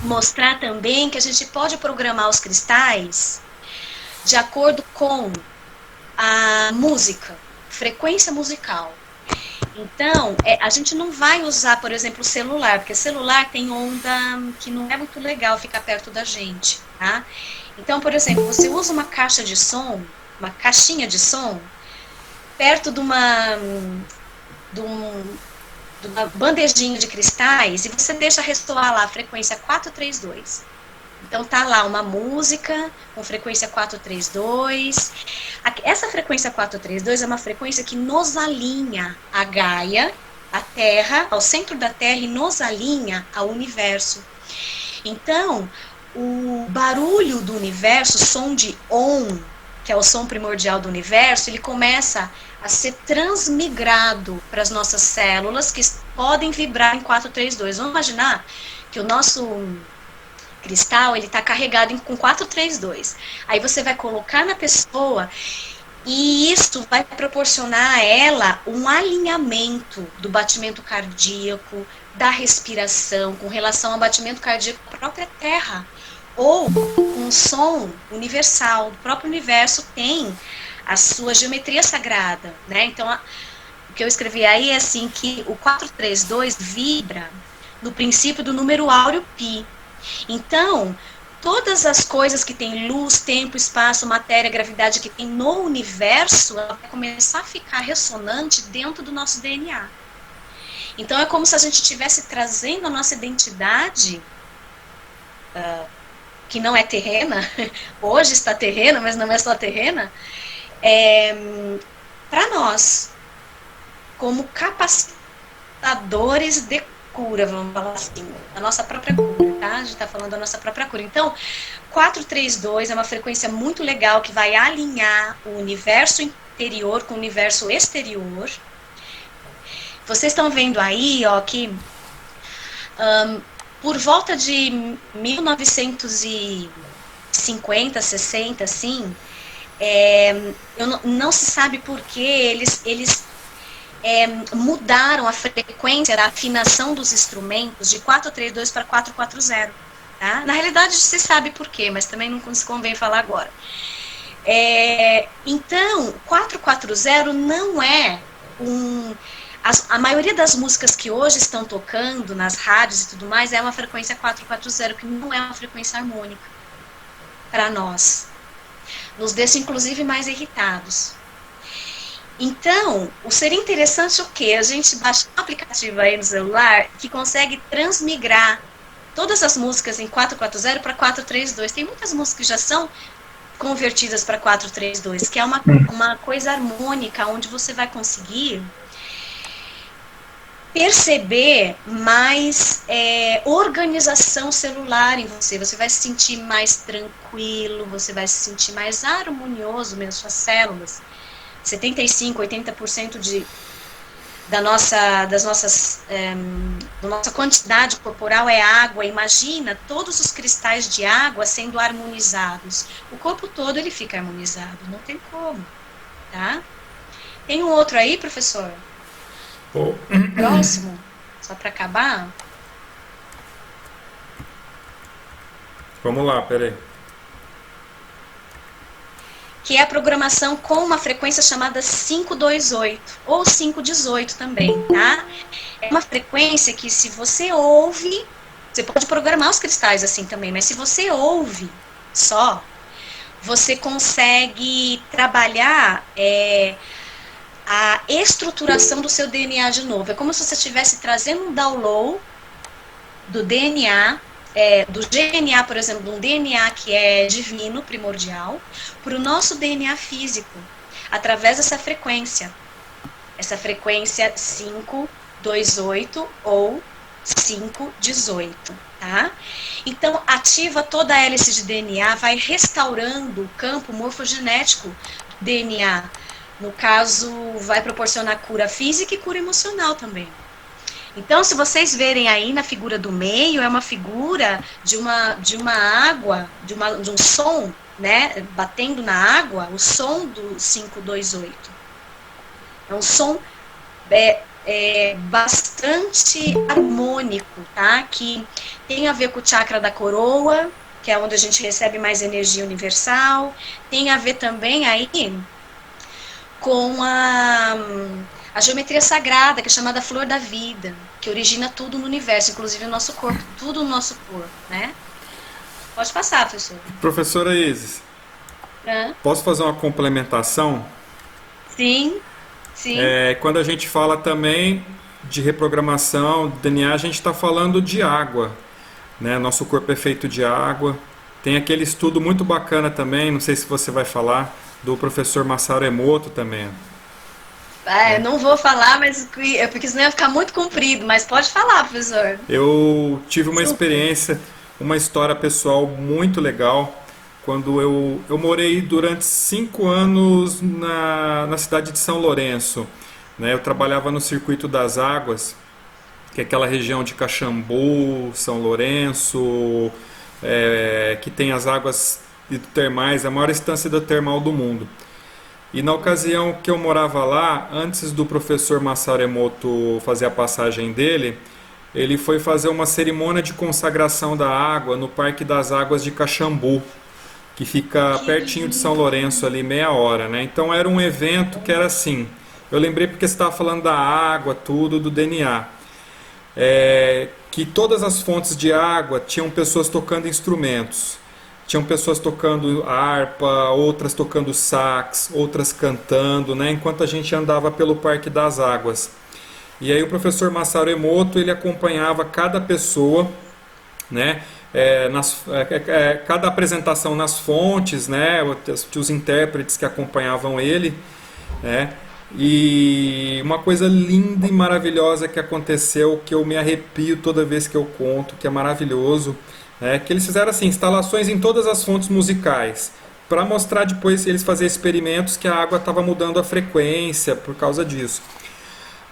mostrar também que a gente pode programar os cristais de acordo com a música, frequência musical. Então, a gente não vai usar, por exemplo, o celular, porque celular tem onda que não é muito legal ficar perto da gente, tá? Então, por exemplo, você usa uma caixa de som, uma caixinha de som, perto de uma bandejinha de cristais, e você deixa ressoar lá a frequência 432. Então tá lá uma música com frequência 432. Essa frequência 432 é uma frequência que nos alinha a Gaia, a Terra, ao centro da Terra, e nos alinha ao universo. Então, o barulho do universo, o som de Om, que é o som primordial do universo, ele começa a ser transmigrado para as nossas células, que podem vibrar em 432. Vamos imaginar que o nosso cristal, ele está carregado com 432. Aí você vai colocar na pessoa e isso vai proporcionar a ela um alinhamento do batimento cardíaco, da respiração, com relação ao batimento cardíaco da própria Terra, ou um som universal. O próprio universo tem a sua geometria sagrada, né? Então, o que eu escrevi aí é assim, que o 432 vibra no princípio do número áureo Pi. Então, todas as coisas que tem luz, tempo, espaço, matéria, gravidade que tem no universo, ela vai começar a ficar ressonante dentro do nosso DNA. Então, é como se a gente estivesse trazendo a nossa identidade, que não é terrena, hoje está terrena, mas não é só terrena, para nós, como capacitadores de cura, vamos falar assim, a nossa própria cura, tá? A gente está falando da nossa própria cura. Então, 432 é uma frequência muito legal que vai alinhar o universo interior com o universo exterior. Vocês estão vendo aí, ó, que por volta de 1950, 60, assim, não se sabe por que eles mudaram a frequência da afinação dos instrumentos de 432 para 440. Tá? Na realidade, se sabe por quê, mas também não se convém falar agora. Então, 440 não é a maioria das músicas que hoje estão tocando nas rádios e tudo mais é uma frequência 440, que não é uma frequência harmônica para nós. Nos deixa, inclusive, mais irritados. Então, seria interessante o quê? A gente baixa um aplicativo aí no celular que consegue transmigrar todas as músicas em 440 para 432. Tem muitas músicas que já são convertidas para 432, que é uma coisa harmônica, onde você vai conseguir perceber mais organização celular em você. Você vai se sentir mais tranquilo, você vai se sentir mais harmonioso mesmo, suas células. 75%, 80% da nossa quantidade corporal é água. Imagina todos os cristais de água sendo harmonizados. O corpo todo ele fica harmonizado, não tem como, tá? Tem um outro aí, professor? Próximo, só para acabar.
Vamos lá, peraí.
Que é a programação com uma frequência chamada 528, ou 518 também, tá? É uma frequência que, se você ouve, você pode programar os cristais assim também, mas se você ouve só, você consegue trabalhar a estruturação do seu DNA de novo. É como se você estivesse trazendo um download do DNA, do GNA, por exemplo, um DNA que é divino, primordial, para o nosso DNA físico, através dessa frequência. Essa frequência 528 ou 518, tá? Então, ativa toda a hélice de DNA, vai restaurando o campo morfogenético do DNA. No caso, vai proporcionar cura física e cura emocional também. Então, se vocês verem aí na figura do meio, é uma figura de uma água, de um som, né, batendo na água, o som do 528. É um som bastante harmônico, tá? Que tem a ver com o chakra da coroa, que é onde a gente recebe mais energia universal. Tem a ver também aí com a geometria sagrada, que é chamada flor da vida, que origina tudo no universo, inclusive o nosso corpo, tudo no nosso corpo, né? Pode passar, professor.
Professora Isis, posso fazer uma complementação?
Sim, sim.
Quando a gente fala também de reprogramação do DNA, a gente está falando de água, né? Nosso corpo é feito de água. Tem aquele estudo muito bacana também, não sei se você vai falar, do professor Masaru Emoto também.
Não vou falar, mas porque senão ia ficar muito comprido, mas pode falar, professor.
Eu tive uma experiência, uma história pessoal muito legal, quando eu morei durante 5 anos na cidade de São Lourenço, né? Eu trabalhava no Circuito das Águas, que é aquela região de Caxambu, São Lourenço, que tem as águas termais, a maior estância hidrotermal do mundo. E na ocasião que eu morava lá, antes do professor Masaru Emoto fazer a passagem dele, ele foi fazer uma cerimônia de consagração da água no Parque das Águas de Caxambu, que fica pertinho de São Lourenço, ali, meia hora, né? Então era um evento que era assim, eu lembrei porque você estava falando da água, tudo, do DNA. Que todas as fontes de água tinham pessoas tocando instrumentos. Tinham pessoas tocando harpa, outras tocando sax, outras cantando, né? Enquanto a gente andava pelo Parque das Águas. E aí o professor Masaru Emoto, ele acompanhava cada pessoa, né? Cada apresentação nas fontes, né? Os intérpretes que acompanhavam ele, né? E uma coisa linda e maravilhosa que aconteceu, que eu me arrepio toda vez que eu conto, que é maravilhoso, que eles fizeram assim, instalações em todas as fontes musicais, para mostrar depois, eles faziam experimentos que a água estava mudando a frequência por causa disso.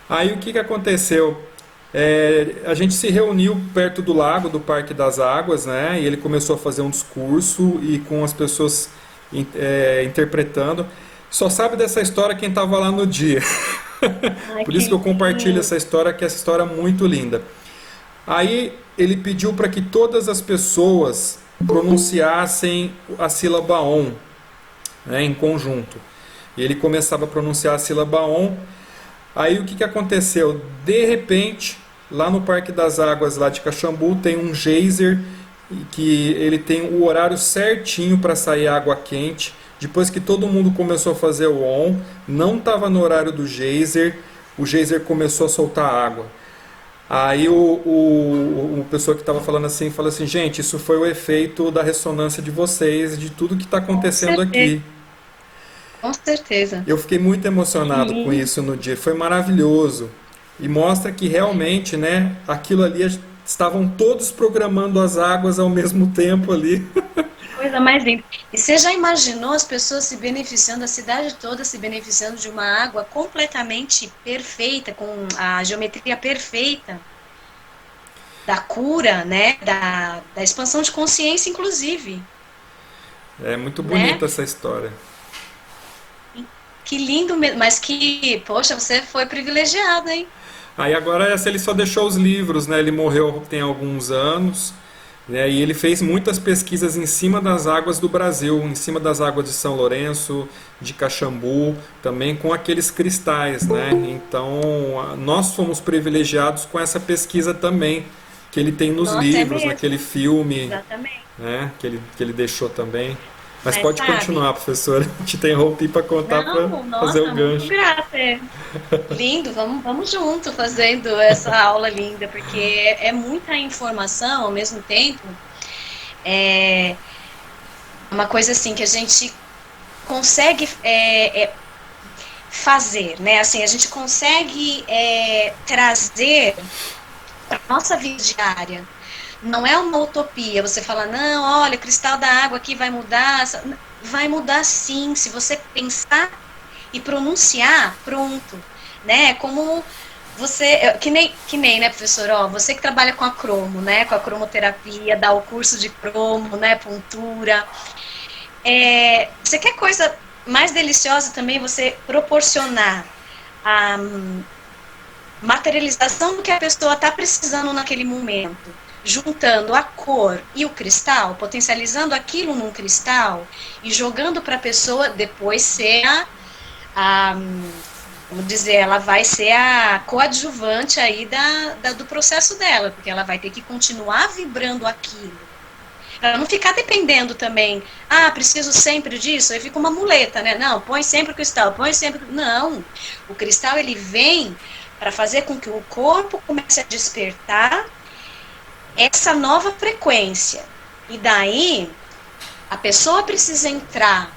Aí o que aconteceu? A gente se reuniu perto do lago do Parque das Águas, né? E ele começou a fazer um discurso e com as pessoas interpretando. Só sabe dessa história quem estava lá no dia. Por isso que eu compartilho essa história, que essa história é muito linda. Aí ele pediu para que todas as pessoas pronunciassem a sílaba OM, né, em conjunto. E ele começava a pronunciar a sílaba OM. Aí o que aconteceu? De repente, lá no Parque das Águas lá de Caxambu, tem um geyser que ele tem o horário certinho para sair água quente. Depois que todo mundo começou a fazer o ON, não estava no horário do geyser, o geyser começou a soltar água. Aí o pessoa que estava falando assim, falou assim, gente, isso foi o efeito da ressonância de vocês, de tudo que está acontecendo aqui.
Com certeza.
Eu fiquei muito emocionado com isso no dia, foi maravilhoso. E mostra que realmente, né, aquilo ali, estavam todos programando as águas ao mesmo tempo ali.
Coisa mais linda. E você já imaginou as pessoas se beneficiando, a cidade toda se beneficiando de uma água completamente perfeita, com a geometria perfeita da cura, né? Da expansão de consciência, inclusive.
É muito bonita, né, essa história.
Que lindo mesmo, mas que, poxa, você foi privilegiado, hein?
Aí agora ele só deixou os livros, né? Ele morreu tem alguns anos. E ele fez muitas pesquisas em cima das águas do Brasil, em cima das águas de São Lourenço, de Caxambu, também com aqueles cristais, né? Então, nós fomos privilegiados com essa pesquisa também, que ele tem nos livros, naquele filme, né? Que ele deixou também. Mas pode continuar, professora. Te interrompi para contar, para fazer o gancho.
Muito grata. Lindo, vamos junto fazendo essa aula linda, porque é muita informação ao mesmo tempo. É uma coisa assim que a gente consegue fazer, né? Assim, a gente consegue trazer para a nossa vida diária. Não é uma utopia você falar, não, olha, o cristal da água aqui vai mudar. Vai mudar sim, se você pensar e pronunciar, pronto. Né? Como você, que nem, né, professor, ó, você que trabalha com a cromo, né, com a cromoterapia, dá o curso de cromo, né, puntura. Você quer coisa mais deliciosa também, você proporcionar a materialização do que a pessoa está precisando naquele momento, juntando a cor e o cristal, potencializando aquilo num cristal e jogando para a pessoa depois ser a, vamos dizer, ela vai ser a coadjuvante aí do processo dela, porque ela vai ter que continuar vibrando aquilo. Para não ficar dependendo também, preciso sempre disso, aí fica uma muleta, né? Não, põe sempre o cristal, põe sempre. Não, o cristal ele vem para fazer com que o corpo comece a despertar essa nova frequência. E daí, a pessoa precisa entrar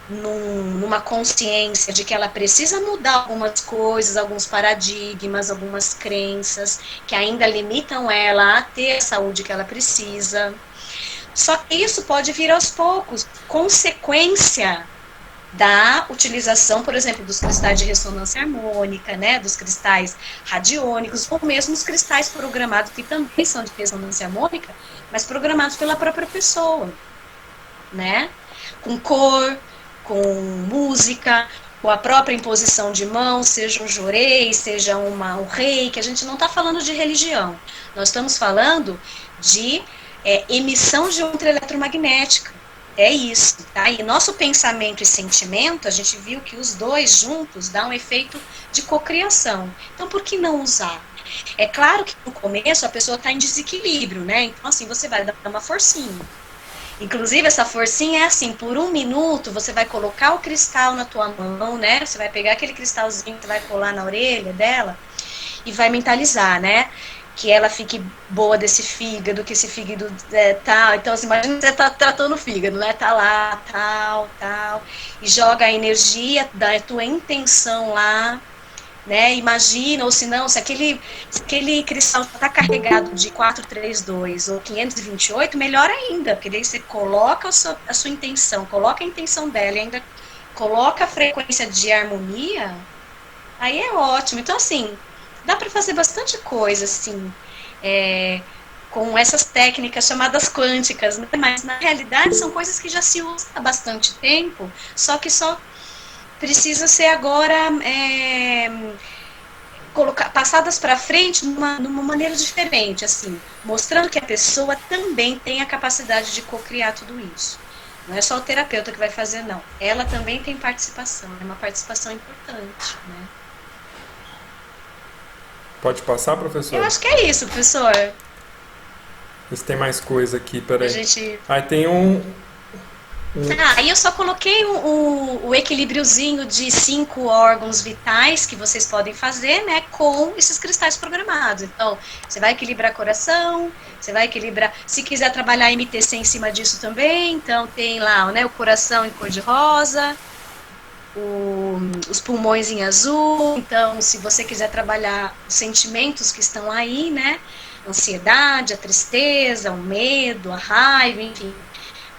numa consciência de que ela precisa mudar algumas coisas, alguns paradigmas, algumas crenças que ainda limitam ela a ter a saúde que ela precisa. Só que isso pode vir aos poucos, consequência da utilização, por exemplo, dos cristais de ressonância harmônica, né, dos cristais radiônicos, ou mesmo os cristais programados, que também são de ressonância harmônica, mas programados pela própria pessoa, né, com cor, com música, com a própria imposição de mãos, seja um jorei, seja um rei, que a gente não está falando de religião, nós estamos falando de emissão de onda eletromagnética. É isso, tá? E nosso pensamento e sentimento, a gente viu que os dois juntos dão um efeito de cocriação. Então, por que não usar? É claro que no começo a pessoa está em desequilíbrio, né? Então, assim, você vai dar uma forcinha. Inclusive, essa forcinha é assim, por 1 minuto, você vai colocar o cristal na tua mão, né? Você vai pegar aquele cristalzinho que vai colar na orelha dela e vai mentalizar, né? Que ela fique boa desse fígado, que esse fígado tal. Então, assim, imagina que você tá tratando o fígado, né? Tá lá, tal. E joga a energia da tua intenção lá, né? Imagina, ou se não, se aquele cristal tá carregado de 432 ou 528, melhor ainda, porque daí você coloca a sua intenção, coloca a intenção dela e ainda coloca a frequência de harmonia, aí é ótimo. Então, assim, dá para fazer bastante coisa, assim, com essas técnicas chamadas quânticas, né? Mas na realidade são coisas que já se usam há bastante tempo, só que só precisa ser agora passadas para frente numa maneira diferente, assim, mostrando que a pessoa também tem a capacidade de cocriar tudo isso. Não é só o terapeuta que vai fazer, não. Ela também tem participação, é uma participação importante, né?
Pode passar, professor?
Eu acho que é isso, professor.
Vê se tem mais coisa aqui, peraí.
Gente...
Aí tem
aí eu só coloquei o equilíbriozinho de 5 órgãos vitais que vocês podem fazer, né, com esses cristais programados. Então, você vai equilibrar coração, você vai equilibrar... Se quiser trabalhar MTC em cima disso também, então tem lá, né, o coração em cor de rosa, os pulmões em azul. Então, se você quiser trabalhar os sentimentos que estão aí, né, a ansiedade, a tristeza, o medo, a raiva, enfim,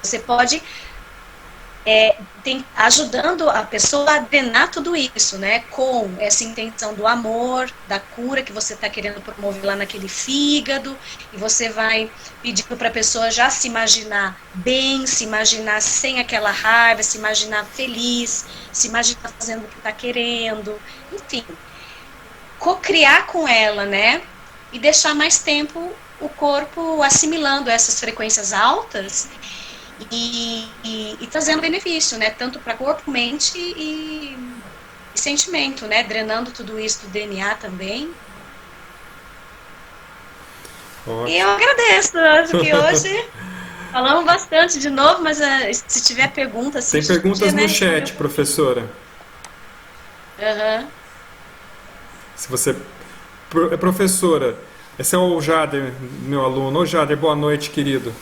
você pode ajudando a pessoa a drenar tudo isso, né, com essa intenção do amor, da cura que você está querendo promover lá naquele fígado, e você vai pedindo para a pessoa já se imaginar bem, se imaginar sem aquela raiva, se imaginar feliz, se imaginar fazendo o que está querendo, enfim, cocriar com ela, né, e deixar mais tempo o corpo assimilando essas frequências altas e trazendo benefício, né? Tanto para corpo, mente e sentimento, né? Drenando tudo isso do DNA também. Ótimo. E eu agradeço, acho que hoje falamos bastante de novo, mas se tiver perguntas...
Tem perguntas no chat, professora. Se você... Professora, esse é o Jader, meu aluno. Ô Jader, boa noite, querido.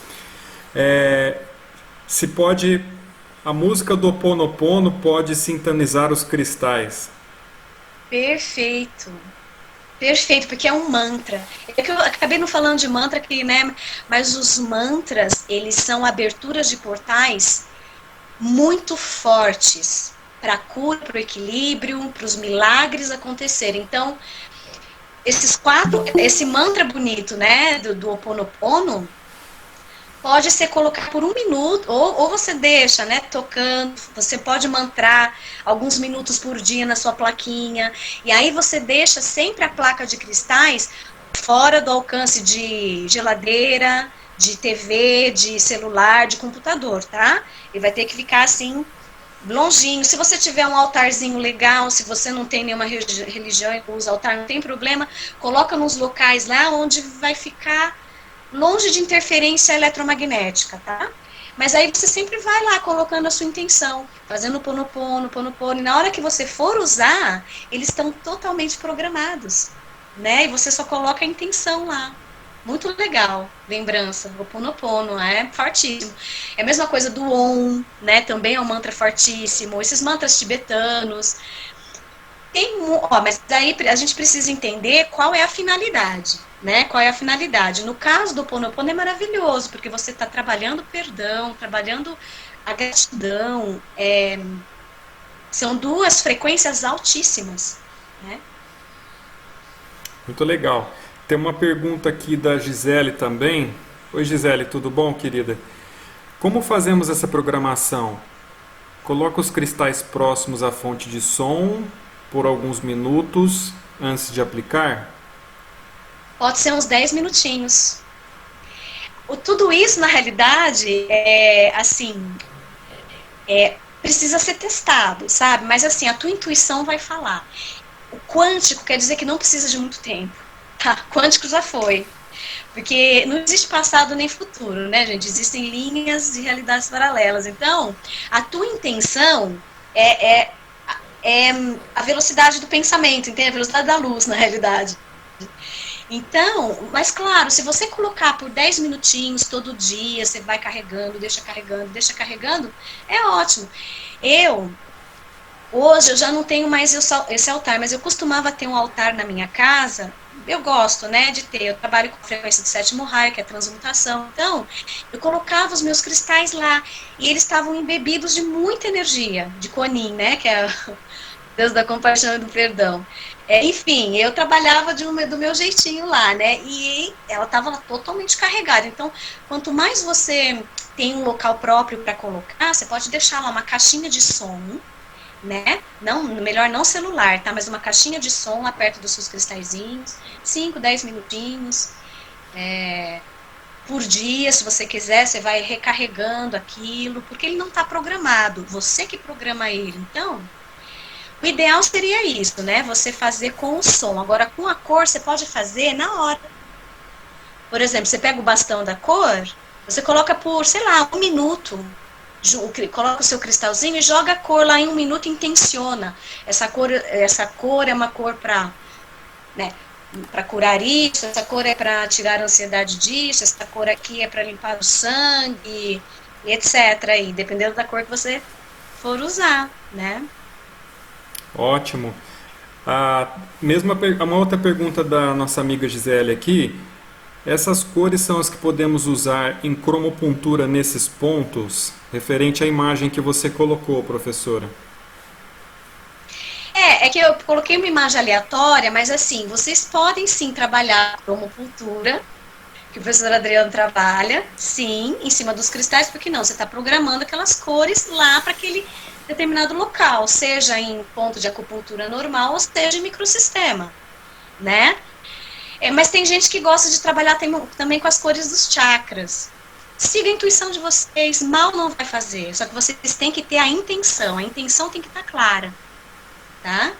Se pode, a música do Ho Oponopono pode sintonizar os cristais.
Perfeito. Perfeito, porque é um mantra. É que eu acabei não falando de mantra aqui, né? Mas os mantras, eles são aberturas de portais muito fortes para a cura, para o equilíbrio, para os milagres acontecerem. Então, esse mantra bonito, né, do Ho Oponopono, pode ser colocar por 1 minuto, ou você deixa, né, tocando, você pode mantrar alguns minutos por dia na sua plaquinha, e aí você deixa sempre a placa de cristais fora do alcance de geladeira, de TV, de celular, de computador, tá? E vai ter que ficar assim, longinho. Se você tiver um altarzinho legal, se você não tem nenhuma religião e usa altar, não tem problema, coloca nos locais lá onde vai ficar longe de interferência eletromagnética, tá? Mas aí você sempre vai lá colocando a sua intenção, fazendo ponopono, ponopono, e na hora que você for usar, eles estão totalmente programados, né? E você só coloca a intenção lá. Muito legal, lembrança, o ponopono, é fortíssimo. É a mesma coisa do Om, né? Também é um mantra fortíssimo. Esses mantras tibetanos. Mas daí a gente precisa entender qual é a finalidade, né? Qual é a finalidade? No caso do Ponopono é maravilhoso, porque você está trabalhando perdão, trabalhando a gratidão. São duas frequências altíssimas, né?
Muito legal. Tem uma pergunta aqui da Gisele também. Oi, Gisele, tudo bom, querida? Como fazemos essa programação? Coloca os cristais próximos à fonte de som por alguns minutos antes de aplicar?
Pode ser uns 10 minutinhos. Tudo isso, na realidade, precisa ser testado, sabe? Mas assim, a tua intuição vai falar. O quântico quer dizer que não precisa de muito tempo. Tá? Quântico já foi. Porque não existe passado nem futuro, né, gente? Existem linhas de realidades paralelas. Então, a tua intenção é a velocidade do pensamento, entende? A velocidade da luz, na realidade. Então, mas claro, se você colocar por 10 minutinhos todo dia, você vai carregando, deixa carregando, é ótimo. Eu, hoje, eu já não tenho mais esse altar, mas eu costumava ter um altar na minha casa. Eu gosto, né, de ter. Eu trabalho com frequência de sétimo raio, que é transmutação. Então, eu colocava os meus cristais lá e eles estavam embebidos de muita energia, de Kuan-Yin, né, que é Deus da compaixão e do perdão. Enfim, eu trabalhava do meu jeitinho lá, né? E ela estava totalmente carregada. Então, quanto mais você tem um local próprio para colocar, você pode deixar lá uma caixinha de som, né? Não, melhor não celular, tá? Mas uma caixinha de som lá perto dos seus cristalzinhos, 5, 10 minutinhos. Por dia, se você quiser, você vai recarregando aquilo, porque ele não está programado. Você que programa ele. Então, o ideal seria isso, né? Você fazer com o som. Agora, com a cor, você pode fazer na hora. Por exemplo, você pega o bastão da cor, você coloca por, sei lá, 1 minuto. Coloca o seu cristalzinho e joga a cor lá em 1 minuto e intenciona. Essa cor é uma cor para, né, para curar isso, essa cor é para tirar a ansiedade disso, essa cor aqui é para limpar o sangue, e etc. Aí, dependendo da cor que você for usar, né?
Ótimo. Uma outra pergunta da nossa amiga Gisele aqui. Essas cores são as que podemos usar em cromopuntura nesses pontos, referente à imagem que você colocou, professora.
É que eu coloquei uma imagem aleatória, mas assim, vocês podem sim trabalhar cromopuntura, que o professor Adriano trabalha, sim, em cima dos cristais, porque não, você está programando aquelas cores lá para aquele determinado local, seja em ponto de acupuntura normal, ou seja em microsistema, né? Mas tem gente que gosta de trabalhar também com as cores dos chakras. Siga a intuição de vocês, mal não vai fazer, só que vocês têm que ter a intenção tem que estar clara, tá?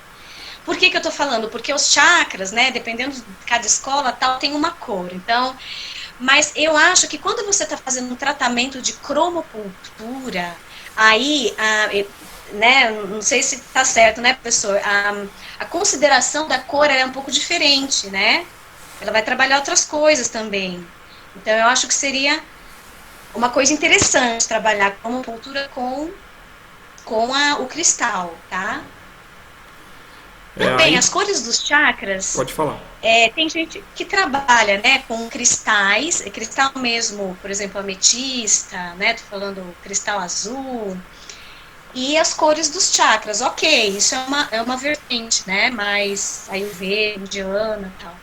Por que eu tô falando? Porque os chakras, né, dependendo de cada escola, tal, tem uma cor. Então, mas eu acho que quando você está fazendo um tratamento de cromopuntura, aí, né, não sei se está certo, né, professor? A consideração da cor é um pouco diferente, né? Ela vai trabalhar outras coisas também. Então, eu acho que seria uma coisa interessante trabalhar cromopuntura com o cristal, tá? Também, as cores dos chakras,
Pode falar.
tem gente que trabalha, né, com cristais, cristal mesmo, por exemplo, ametista, né, tô falando cristal azul, e as cores dos chakras, ok, isso é uma vertente, né, mais ayurveda, indiana e tal.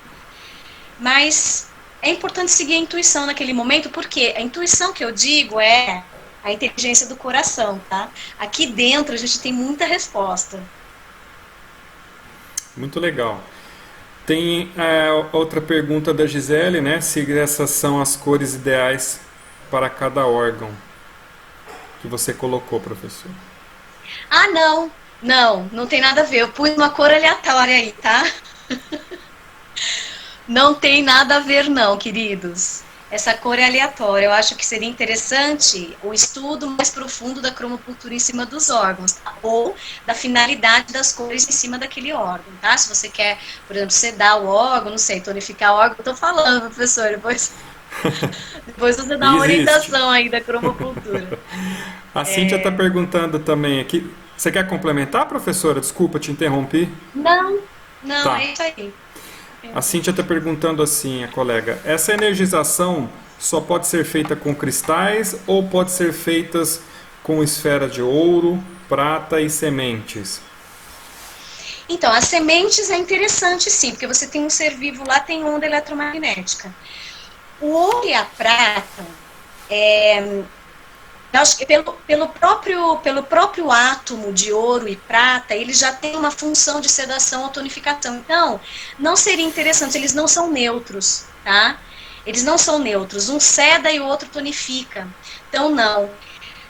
Mas é importante seguir a intuição naquele momento, porque a intuição que eu digo é a inteligência do coração, tá? Aqui dentro a gente tem muita resposta.
Muito legal. Tem outra pergunta da Gisele, né? Se essas são as cores ideais para cada órgão que você colocou, professor.
Ah, não tem nada a ver. Eu pus uma cor aleatória aí, tá? Não tem nada a ver, não, queridos. Essa cor é aleatória. Eu acho que seria interessante o estudo mais profundo da cromocultura em cima dos órgãos, tá? Ou da finalidade das cores em cima daquele órgão, tá? Se você quer, por exemplo, sedar o órgão, não sei, tonificar o órgão, eu tô falando, professor, depois você dá uma orientação aí da cromocultura.
A Cíntia está perguntando também aqui. Você quer complementar, professora? Desculpa, te interrompi.
Não,
Tá.
é isso aí.
A Cíntia está perguntando assim, a colega, essa energização só pode ser feita com cristais ou pode ser feitas com esfera de ouro, prata e sementes?
Então, as sementes é interessante sim, porque você tem um ser vivo lá, tem onda eletromagnética. O ouro e a prata, eu acho que pelo próprio átomo de ouro e prata, ele já tem uma função de sedação ou tonificação. Então, não seria interessante, eles não são neutros, tá? Eles não são neutros, um seda e o outro tonifica. Então, não.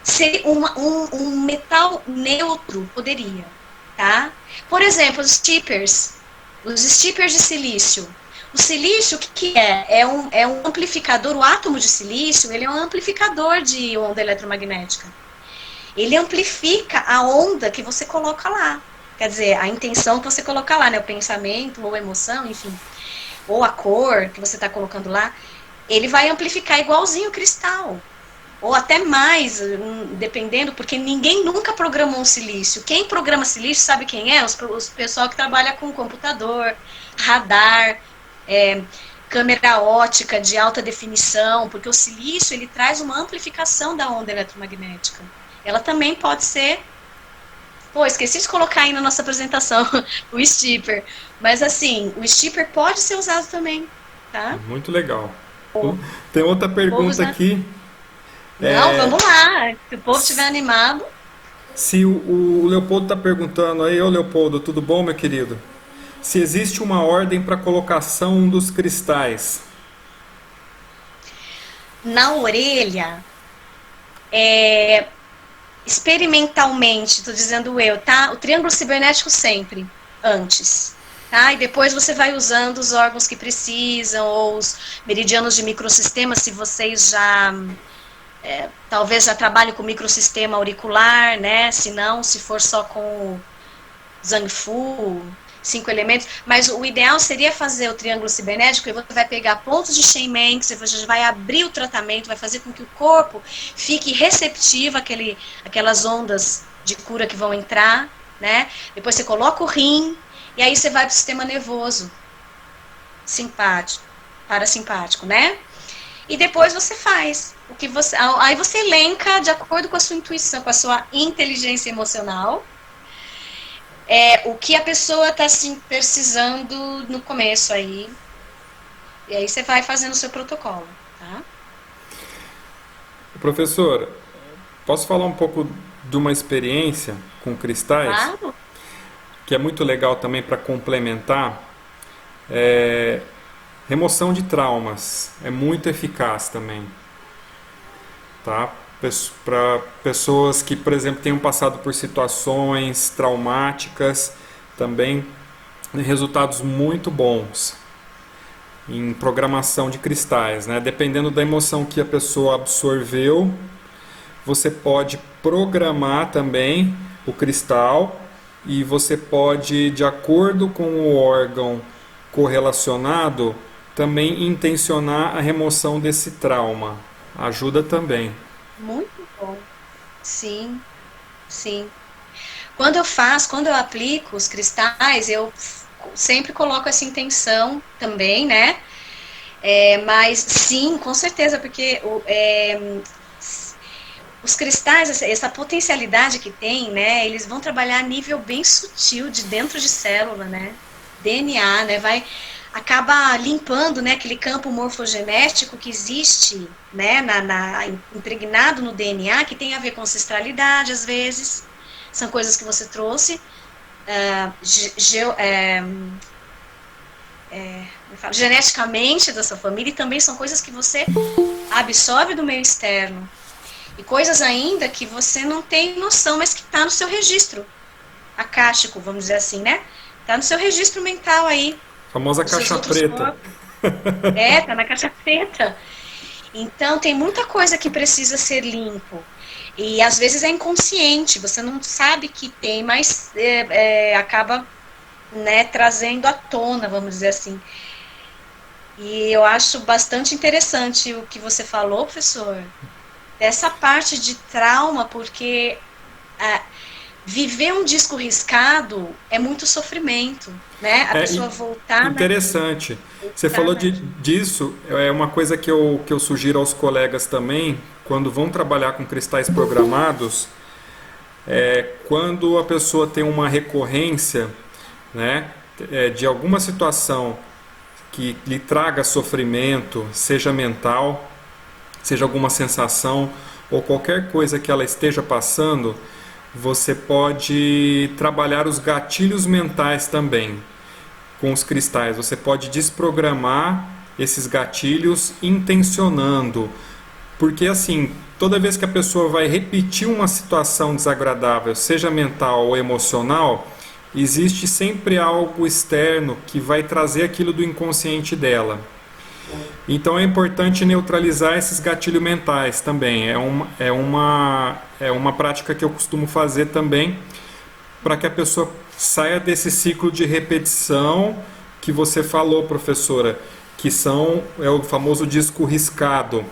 Seria um metal neutro poderia, tá? Por exemplo, os steppers de silício. O silício, o que é? É um amplificador, o átomo de silício, ele é um amplificador de onda eletromagnética. Ele amplifica a onda que você coloca lá. Quer dizer, a intenção que você coloca lá, né? O pensamento, ou a emoção, enfim. Ou a cor que você está colocando lá. Ele vai amplificar igualzinho o cristal. Ou até mais, dependendo, porque ninguém nunca programou um silício. Quem programa silício sabe quem é? Os pessoal que trabalha com computador, radar, câmera ótica de alta definição, porque o silício ele traz uma amplificação da onda eletromagnética. Ela também pode ser... Pô, esqueci de colocar aí na nossa apresentação o stepper. Mas assim, o stepper pode ser usado também, tá?
Muito legal. Tem outra pergunta aqui.
Não, vamos lá. Se o povo estiver animado.
Se o Leopoldo está perguntando aí, ô Leopoldo, tudo bom, meu querido? Se existe uma ordem para colocação dos cristais.
Na orelha, experimentalmente, estou dizendo eu, tá? O triângulo cibernético sempre, antes. Tá? E depois você vai usando os órgãos que precisam, ou os meridianos de microsistema, se vocês já... talvez já trabalhem com microsistema auricular, né? Se não, se for só com o Zhangfu, 5 elementos, mas o ideal seria fazer o triângulo cibernético e você vai pegar pontos de Shenmen, que você vai abrir o tratamento, vai fazer com que o corpo fique receptivo àquelas ondas de cura que vão entrar, né? Depois você coloca o rim, e aí você vai para o sistema nervoso simpático, parasimpático, né? E depois você faz o que você... Aí você elenca de acordo com a sua intuição, com a sua inteligência emocional, o que a pessoa está assim, precisando no começo aí. E aí você vai fazendo o seu protocolo, tá?
Professor, posso falar um pouco de uma experiência com cristais?
Claro.
Que é muito legal também para complementar. Remoção de traumas é muito eficaz também, tá? Para pessoas que, por exemplo, tenham passado por situações traumáticas, também resultados muito bons em programação de cristais, né? Dependendo da emoção que a pessoa absorveu, você pode programar também o cristal e você pode, de acordo com o órgão correlacionado, também intencionar a remoção desse trauma. Ajuda também.
Muito bom. Sim, sim. Quando eu aplico os cristais, eu sempre coloco essa intenção também, né? Mas sim, com certeza, porque os cristais, essa potencialidade que tem, né? Eles vão trabalhar a nível bem sutil de dentro de célula, né? DNA, né? Acaba limpando, né, aquele campo morfogenético que existe, né, impregnado no DNA, que tem a ver com ancestralidade, às vezes. São coisas que você trouxe. Geneticamente da sua família, e também são coisas que você absorve do meio externo. E coisas ainda que você não tem noção, mas que está no seu registro acástico, vamos dizer assim, né? Está no seu registro mental aí.
A famosa caixa preta.
Tá na caixa preta. Então, tem muita coisa que precisa ser limpo. E às vezes é inconsciente, você não sabe que tem, mas acaba, né, trazendo à tona, vamos dizer assim. E eu acho bastante interessante o que você falou, professor, dessa parte de trauma, porque viver um disco riscado é muito sofrimento, né? A pessoa voltar...
Interessante. Você falou disso, é uma coisa que eu sugiro aos colegas também, quando vão trabalhar com cristais programados, quando a pessoa tem uma recorrência, né, de alguma situação que lhe traga sofrimento, seja mental, seja alguma sensação ou qualquer coisa que ela esteja passando, você pode trabalhar os gatilhos mentais também com os cristais. Você pode desprogramar esses gatilhos intencionando, porque assim, toda vez que a pessoa vai repetir uma situação desagradável, seja mental ou emocional, existe sempre algo externo que vai trazer aquilo do inconsciente dela. Então é importante neutralizar esses gatilhos mentais também. É uma prática que eu costumo fazer também, para que a pessoa saia desse ciclo de repetição que você falou, professora, que é o famoso disco riscado.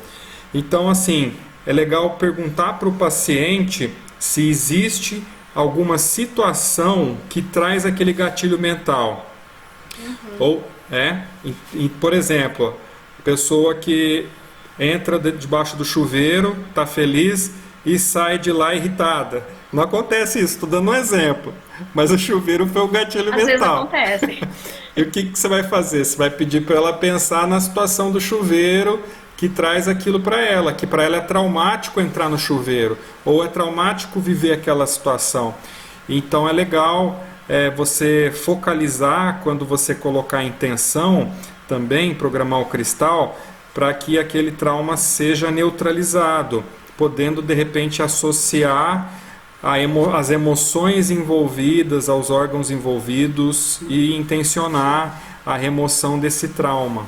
Então, assim, é legal perguntar para o paciente se existe alguma situação que traz aquele gatilho mental. Ou, por exemplo, pessoa que entra debaixo do chuveiro, está feliz e sai de lá irritada. Não acontece isso, estou dando um exemplo. Mas o chuveiro foi o gatilho mental. Às vezes
acontece.
E o que você vai fazer? Você vai pedir para ela pensar na situação do chuveiro que traz aquilo para ela, que para ela é traumático entrar no chuveiro, ou é traumático viver aquela situação. Então é legal você focalizar quando você colocar a intenção, também programar o cristal, para que aquele trauma seja neutralizado, podendo de repente associar as emoções envolvidas, aos órgãos envolvidos e intencionar a remoção desse trauma.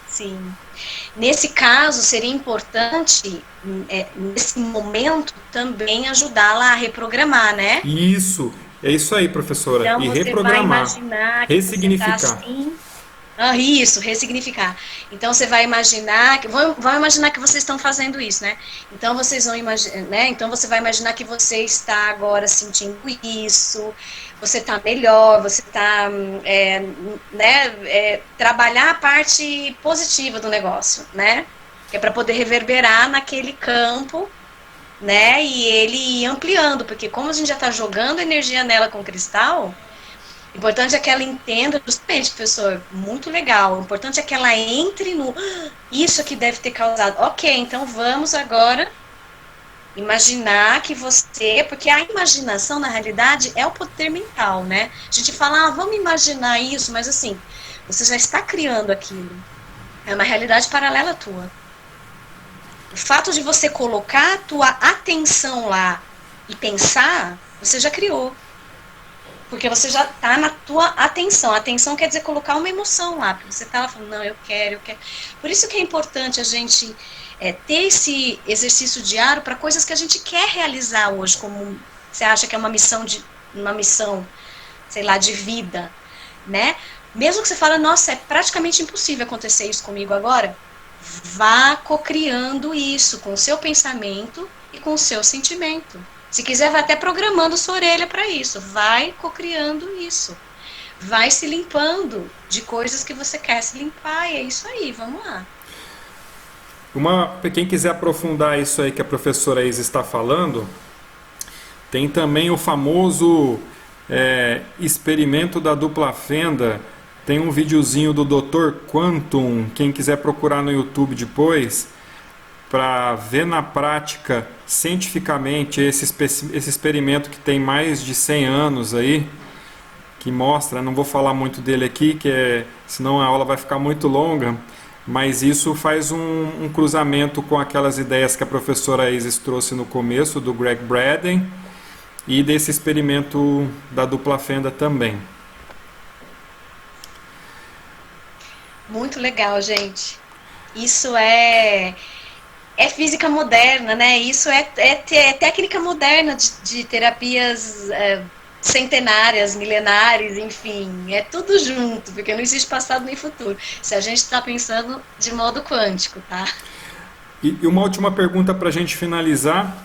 Sim. Nesse caso, seria importante, nesse momento, também ajudá-la a reprogramar, né?
Isso, é isso aí, professora.
Então,
e
você
reprogramar,
vai imaginar que
ressignificar.
Você tá assim, isso, ressignificar. Então você vai imaginar vão imaginar que vocês estão fazendo isso, né? Então vocês vão imaginar, né? Então você vai imaginar que você está agora sentindo isso, você está melhor, você está, trabalhar a parte positiva do negócio, né? Que é para poder reverberar naquele campo, né? E ele ir ampliando, porque como a gente já está jogando energia nela com cristal. O importante é que ela entenda, justamente, professor, muito legal. O importante é que ela entre no... Isso que deve ter causado. Ok, então vamos agora imaginar que você... Porque a imaginação, na realidade, é o poder mental, né? A gente fala, vamos imaginar isso, mas assim, você já está criando aquilo. É uma realidade paralela à tua. O fato de você colocar a tua atenção lá e pensar, você já criou. Porque você já está na tua atenção. A atenção quer dizer colocar uma emoção lá. Porque você está lá falando, não, eu quero. Por isso que é importante a gente ter esse exercício diário para coisas que a gente quer realizar hoje. Como você acha que é uma missão, sei lá, de vida, né? Mesmo que você fale, nossa, é praticamente impossível acontecer isso comigo agora. Vá cocriando isso com o seu pensamento e com o seu sentimento. Se quiser, vai até programando sua orelha para isso. Vai cocriando isso. Vai se limpando de coisas que você quer se limpar. E é isso aí, vamos lá.
Quem quiser aprofundar isso aí que a professora Isa está falando, tem também o famoso experimento da dupla fenda. Tem um videozinho do Dr. Quantum, quem quiser procurar no YouTube depois, para ver na prática, cientificamente, esse experimento que tem mais de 100 anos aí, que mostra, não vou falar muito dele aqui, senão a aula vai ficar muito longa, mas isso faz um cruzamento com aquelas ideias que a professora Isis trouxe no começo, do Greg Braden, e desse experimento da dupla fenda também.
Muito legal, gente. Isso é física moderna, né? Isso é técnica moderna de terapias centenárias, milenares, enfim. É tudo junto, porque não existe passado nem futuro. Se a gente está pensando de modo quântico, tá?
E uma última pergunta para a gente finalizar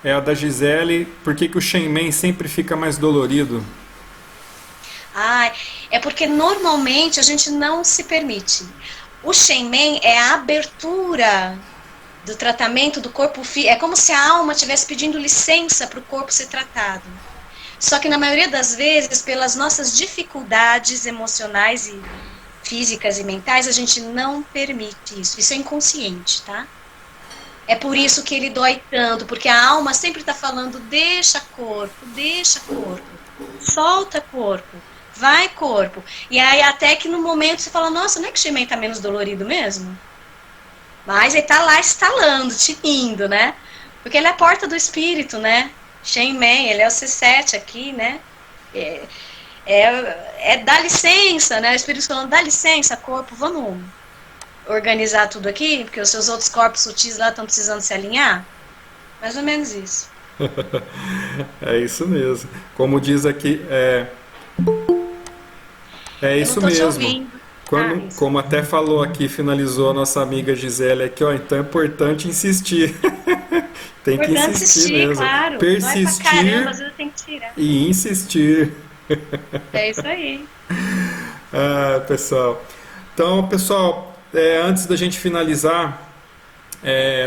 é a da Gisele. Por que o Shen Men sempre fica mais dolorido?
É porque normalmente a gente não se permite. O Shen Men é a abertura do tratamento do corpo físico. É como se a alma estivesse pedindo licença para o corpo ser tratado. Só que na maioria das vezes, pelas nossas dificuldades emocionais e físicas e mentais, a gente não permite isso. Isso é inconsciente, tá? É por isso que ele dói tanto, porque a alma sempre está falando, deixa corpo, solta corpo, vai corpo. E aí até que no momento você fala, nossa, não é que o Shen Men está menos dolorido mesmo? Mas ele está lá estalando, tinindo, né? Porque ele é a porta do espírito, né? Shen Men, ele é o C7 aqui, né? Dá licença, né? O espírito falando, dá licença, corpo, vamos organizar tudo aqui, porque os seus outros corpos sutis lá estão precisando se alinhar. Mais ou menos isso.
É isso mesmo. Como diz aqui, é isso mesmo. Como até falou aqui, finalizou a nossa amiga Gisele aqui, ó, então é importante insistir. Tem que insistir mesmo.
Claro.
Persistir
caramba, às vezes tem que tirar.
E insistir.
É isso aí.
Pessoal. Então, pessoal, antes da gente finalizar,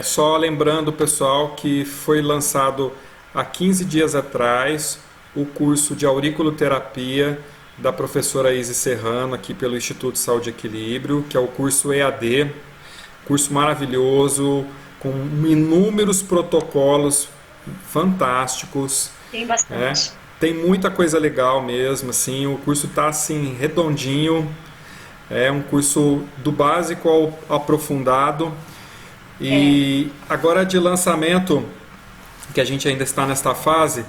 só lembrando, pessoal, que foi lançado há 15 dias atrás o curso de auriculoterapia da professora Isis Serrano, aqui pelo Instituto Saúde e Equilíbrio, que é o curso EAD, curso maravilhoso, com inúmeros protocolos fantásticos.
Tem bastante.
Tem muita coisa legal mesmo, assim, o curso está assim, redondinho, é um curso do básico ao aprofundado. E agora de lançamento, que a gente ainda está nesta fase,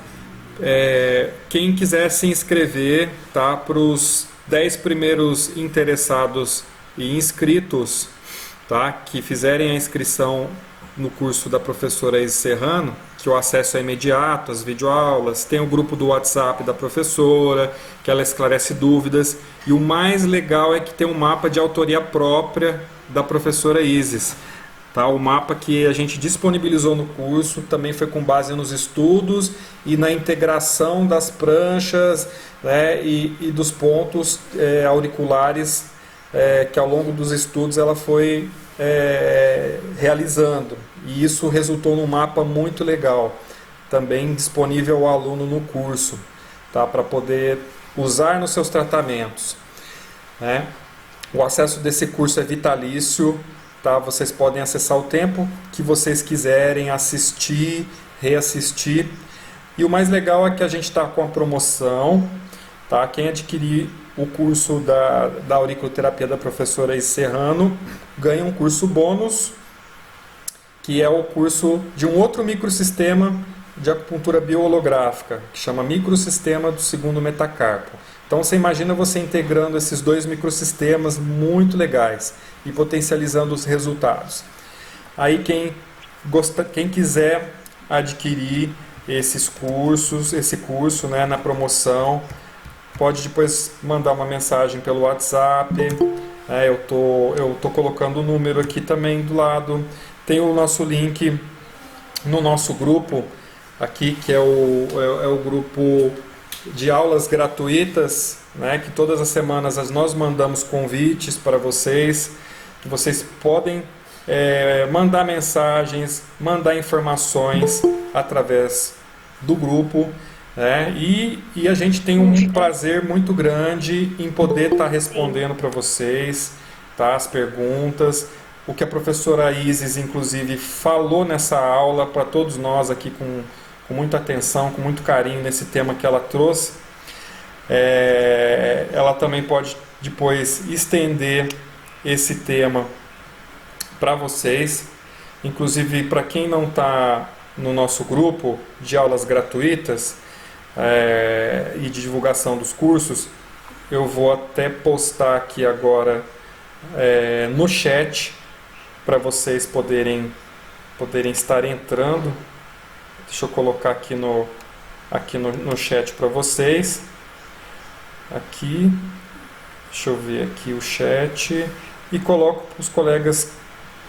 quem quiser se inscrever, tá, para os 10 primeiros interessados e inscritos, tá, que fizerem a inscrição no curso da professora Isis Serrano, que o acesso é imediato, as videoaulas, tem o grupo do WhatsApp da professora, que ela esclarece dúvidas, e o mais legal é que tem um mapa de autoria própria da professora Isis. Tá? O mapa que a gente disponibilizou no curso também foi com base nos estudos e na integração das pranchas, né, e dos pontos auriculares que ao longo dos estudos ela foi realizando. E isso resultou num mapa muito legal, também disponível ao aluno no curso, tá, para poder usar nos seus tratamentos, né? O acesso desse curso é vitalício. Tá? Vocês podem acessar o tempo que vocês quiserem, assistir, reassistir. E o mais legal é que a gente está com a promoção. Tá? Quem adquirir o curso da auriculoterapia da professora Isis Serrano ganha um curso bônus, que é o curso de um outro microsistema de acupuntura bioholográfica, que chama Microsistema do Segundo Metacarpo. Então você imagina você integrando esses dois microsistemas muito legais e potencializando os resultados. Aí quem quiser adquirir esse curso, né, na promoção, pode depois mandar uma mensagem pelo WhatsApp. Eu tô colocando o número aqui também do lado. Tem o nosso link no nosso grupo aqui, que é o grupo de aulas gratuitas, né, que todas as semanas nós mandamos convites para vocês, que vocês podem mandar mensagens, mandar informações através do grupo, né, e a gente tem um prazer muito grande em poder estar respondendo para vocês, tá, as perguntas, o que a professora Isis, inclusive, falou nessa aula para todos nós aqui com muita atenção, com muito carinho nesse tema que ela trouxe. Ela também pode depois estender esse tema para vocês, inclusive para quem não está no nosso grupo de aulas gratuitas e de divulgação dos cursos, eu vou até postar aqui agora no chat para vocês poderem estar entrando. Deixa eu colocar aqui no chat para vocês. Aqui, deixa eu ver aqui o chat e coloco para os colegas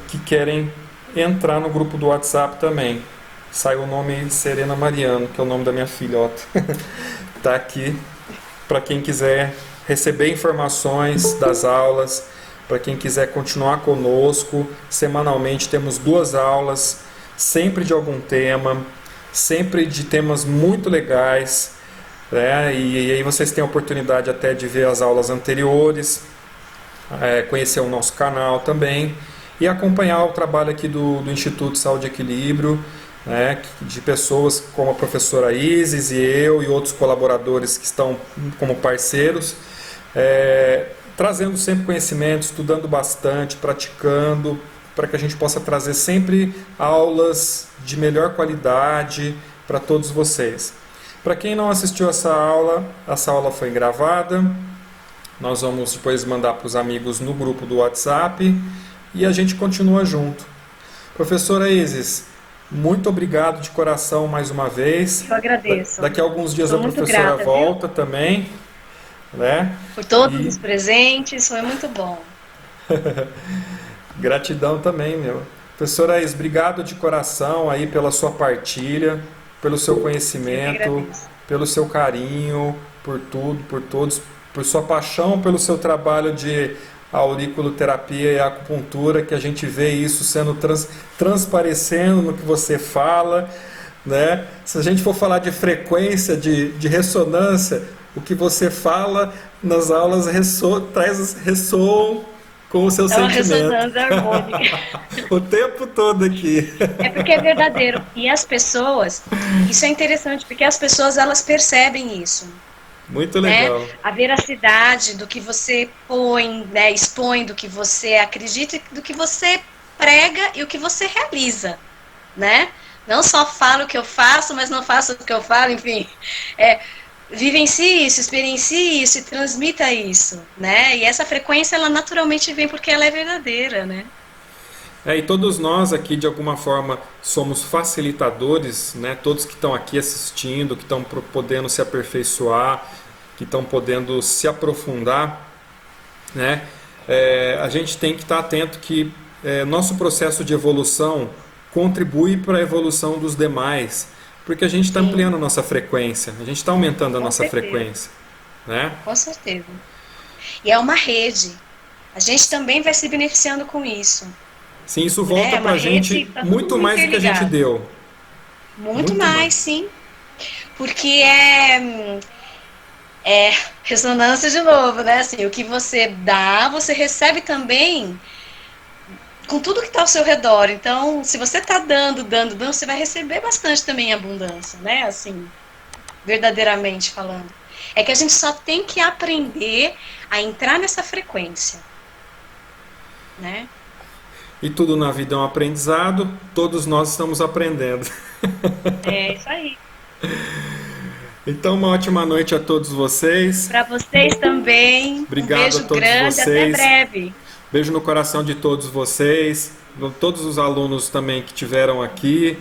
que querem entrar no grupo do WhatsApp também. Sai o nome Serena Mariano, que é o nome da minha filhota. Tá aqui para quem quiser receber informações das aulas, para quem quiser continuar conosco. Semanalmente temos 2 aulas, sempre de algum tema, sempre de temas muito legais, né? E aí vocês têm a oportunidade até de ver as aulas anteriores, conhecer o nosso canal também e acompanhar o trabalho aqui do Instituto Saúde e Equilíbrio, né? De pessoas como a professora Isis e eu e outros colaboradores que estão como parceiros, trazendo sempre conhecimento, estudando bastante, praticando, para que a gente possa trazer sempre aulas de melhor qualidade para todos vocês. Para quem não assistiu essa aula foi gravada, nós vamos depois mandar para os amigos no grupo do WhatsApp e a gente continua junto. Professora Isis, muito obrigado de coração mais uma vez.
Eu agradeço.
Daqui a alguns dias a professora
grata,
volta também, né?
Por todos os presentes, foi muito bom.
Gratidão também, meu. Professora Isis, obrigado de coração aí pela sua partilha, pelo seu conhecimento, pelo seu carinho, por tudo, por todos, por sua paixão pelo seu trabalho de auriculoterapia e acupuntura, que a gente vê isso sendo transparecendo no que você fala, né? Se a gente for falar de frequência, de ressonância, o que você fala nas aulas ressoam com o seu sentimento.
É uma ressonância harmônica.
O tempo todo aqui.
É porque é verdadeiro. E as pessoas, isso é interessante, porque as pessoas, elas percebem isso.
Muito legal.
Né? A veracidade do que você põe, né, expõe, do que você acredita, do que você prega e o que você realiza, né? Não só falo o que eu faço, mas não faço o que eu falo, enfim. Vivencie isso, experiencie isso e transmita isso, né? E essa frequência, ela naturalmente vem porque ela é verdadeira, né?
E todos nós aqui, de alguma forma, somos facilitadores, né? Todos que estão aqui assistindo, que estão podendo se aperfeiçoar, que estão podendo se aprofundar, né? A gente tem que estar atento que nosso processo de evolução contribui para a evolução dos demais, porque a gente está ampliando a nossa frequência, a gente está aumentando a nossa frequência, né?
Com certeza. E é uma rede. A gente também vai se beneficiando com isso.
Sim, isso volta para a gente muito mais do que a gente deu.
Muito mais, sim. Porque ressonância de novo, né? Assim, o que você dá, você recebe também com tudo que está ao seu redor. Então, se você está dando, você vai receber bastante também abundância, né? Assim, verdadeiramente falando. É que a gente só tem que aprender a entrar nessa frequência, né?
E tudo na vida é um aprendizado, todos nós estamos aprendendo.
É isso aí.
Então, uma ótima noite a todos vocês.
Para vocês também.
Obrigado
um beijo
a todos
grande,
vocês.
até breve.
Beijo no coração de todos vocês, todos os alunos também que tiveram aqui,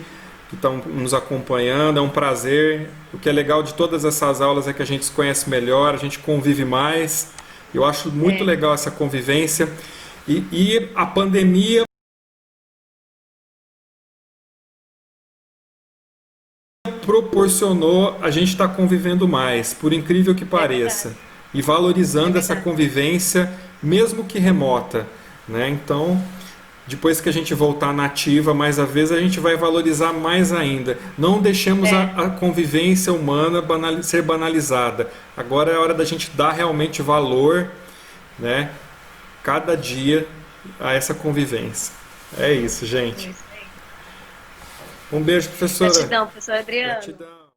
que estão nos acompanhando. É um prazer. O que é legal de todas essas aulas é que a gente se conhece melhor, a gente convive mais. Eu acho muito legal essa convivência. E a pandemia proporcionou a gente estar convivendo mais, por incrível que
É verdade,
pareça, e
é
valorizando essa
verdade.
convivência, mesmo que remota, né? Então, depois que a gente voltar na ativa mais a vez, a gente vai valorizar mais ainda. Não deixemos
É,
a convivência humana ser banalizada. Agora é a hora da gente dar realmente valor, né, cada dia a essa convivência. É isso,
é
gente.
isso aí.
Um beijo, professora.
Gratidão, professor Adriano.
Gratidão.